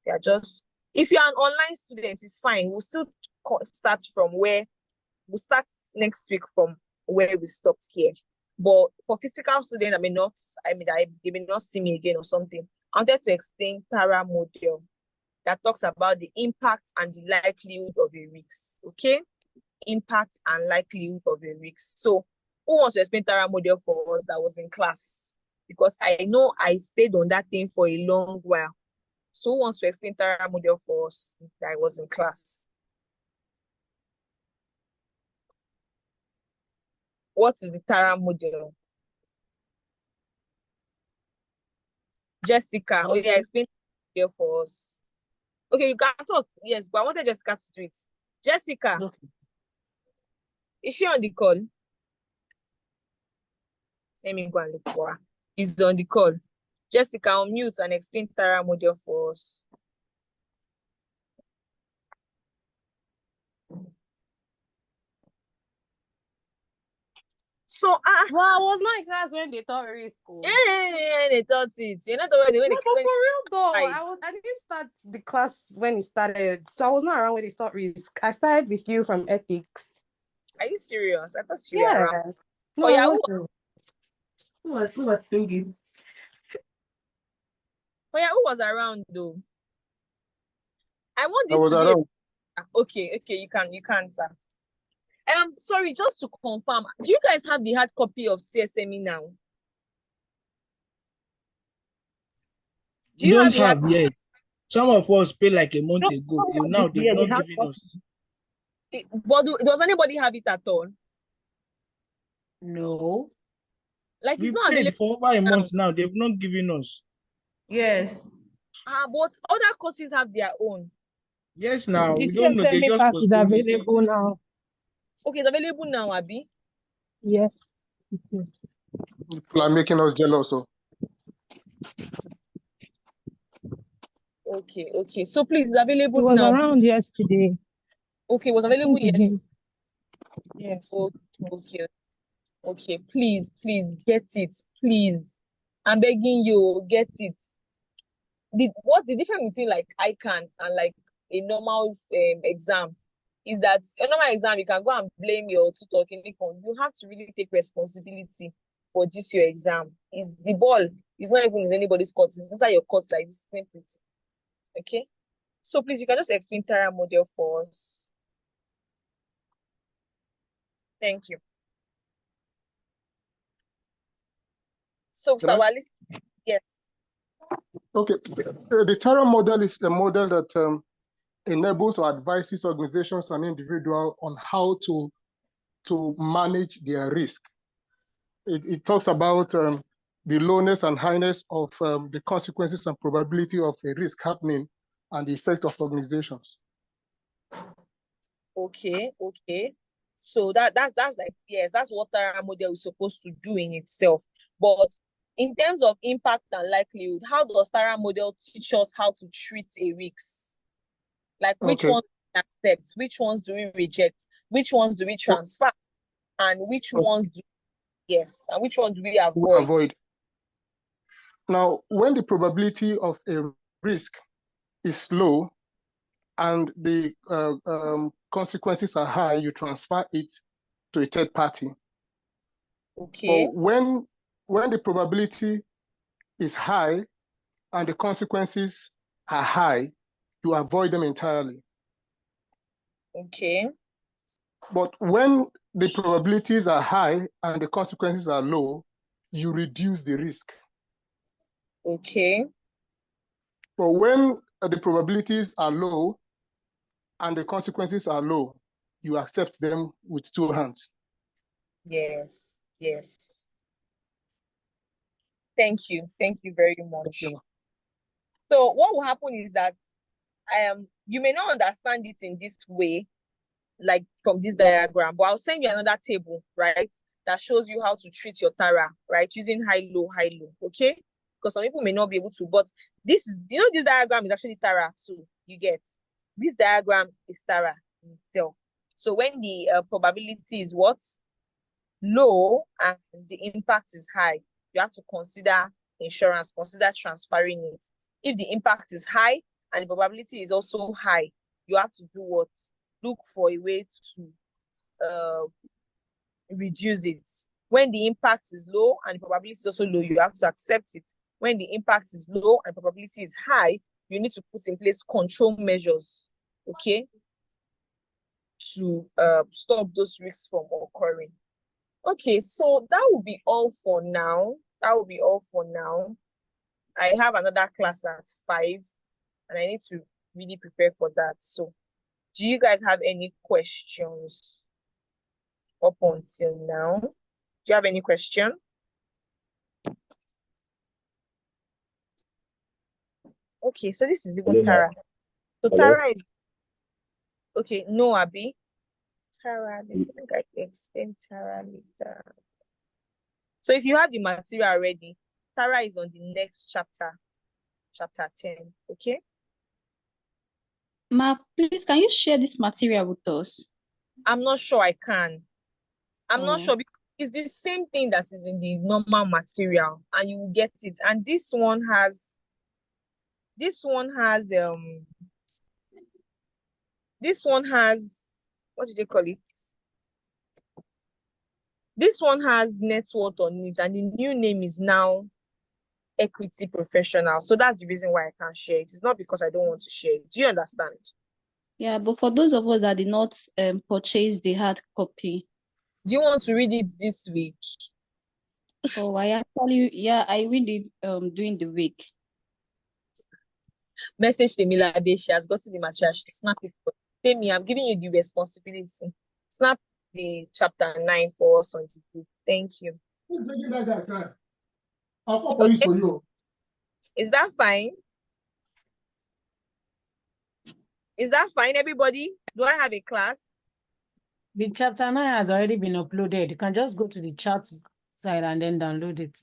They are just, if you're an online student, it's fine. We'll still start next week from where we stopped here. But for physical students, they may not see me again or something. I wanted to explain Tara model that talks about the impact and the likelihood of a risk. Okay? Impact and likelihood of a risk. So who wants to explain Tara model for us that was in class? Because I know I stayed on that thing for a long while. So who wants to explain Tara model for us that was in class? What is the Tara model? Jessica, explain the model for us. Okay, you can talk. Yes, but I wanted Jessica to do it. Jessica, is she on the call? Let me go and look for her. She's on the call. Jessica, unmute and explain Tara model for us. So, well, I was not in class when they taught risk. Yeah, they taught it. You're not already when but for real though, I didn't start the class when it started, so I was not around when they taught risk. I started with you from ethics. Are you serious? I thought you were around. No, yeah, who was thinking? Who was around though? I want this I was to around. Okay, you can, sir. Sorry, just to confirm, do you guys have the hard copy of CSME now? Do you don't have yet. Some of us paid like a month ago. Till now, they've not given us. But does anybody have it at all? No. Like we it's not paid available for over a month now. They've not given us. Yes. But other courses have their own. Yes, now The we don't know. They CSMA just pack is postponed it. available now. Okay, it's available now, Abi. Yes, it is. People are making us jealous. So Okay. So please, it's It available was now. around yesterday. Okay, it was I available think yesterday. again. Yes. Okay. Please get it. Please. I'm begging you, get it. What's the difference between like ICANN and like a normal exam is that a normal exam you can go and blame your tutor. You have to really take responsibility for this your exam. Is the ball is not even in anybody's court. It's inside your court like this. Simple. Okay. So please, you can just explain Tara model for us. Thank you. So, Can I? yes. Okay, the Tara model is a model that enables or advises organizations and individuals on how to manage their risk. It talks about the lowness and highness of the consequences and probability of a risk happening and the effect of organizations. Okay. So that's like, yes, that's what Tara model is supposed to do in itself. But in terms of impact and likelihood, how does Tara model teach us how to treat a risk? Like which ones do we accept, which ones do we reject, which ones do we transfer, and which ones do and which one do we avoid? Now, when the probability of a risk is low and the consequences are high, you transfer it to a third party. Okay. But when the probability is high and the consequences are high, you avoid them entirely. Okay. But when the probabilities are high and the consequences are low, you reduce the risk. Okay. But when the probabilities are low and the consequences are low, you accept them with two hands. Yes. Thank you very much. So what will happen is that you may not understand it in this way, like from this diagram, but I'll send you another table, right, that shows you how to treat your Tara, right, using high, low, okay? Because some people may not be able to, but this diagram is actually Tara too, you get. This diagram is Tara itself. So when the probability is what? Low and the impact is high, you have to consider insurance, consider transferring it. If the impact is high and the probability is also high, you have to do what? Look for a way to reduce it. When the impact is low and the probability is also low, you have to accept it. When the impact is low and probability is high, you need to put in place control measures, okay, to stop those risks from occurring. Okay, so that will be all for now. I have another class at 5 and I need to really prepare for that. So do you guys have any questions up until now? Do you have any question? Okay, so this is even Tara. So Tara is okay. No, Abi. Tara, I think I can explain Tara later. So if you have the material already, Tara is on the next chapter 10. Okay. Ma, please, can you share this material with us? I'm not sure I can. I'm not sure because it's the same thing that is in the normal material and you will get it. And this one has what do they call it? This one has net worth on it and the new name is now Equity Professional. So that's the reason why I can't share it. It's not because I don't want to share it. Do you understand? Yeah, but for those of us that did not purchase the hard copy. Do you want to read it this week? Oh, I read it during the week. Message Temilade, she has gotten the material. She snap it for Temi. I'm giving you the responsibility. Snap the chapter 9 for us on the group. Thank you. I'll call police for you. Is that fine? Is that fine, everybody? Do I have a class? The chapter 9 has already been uploaded. You can just go to the chat side and then download it.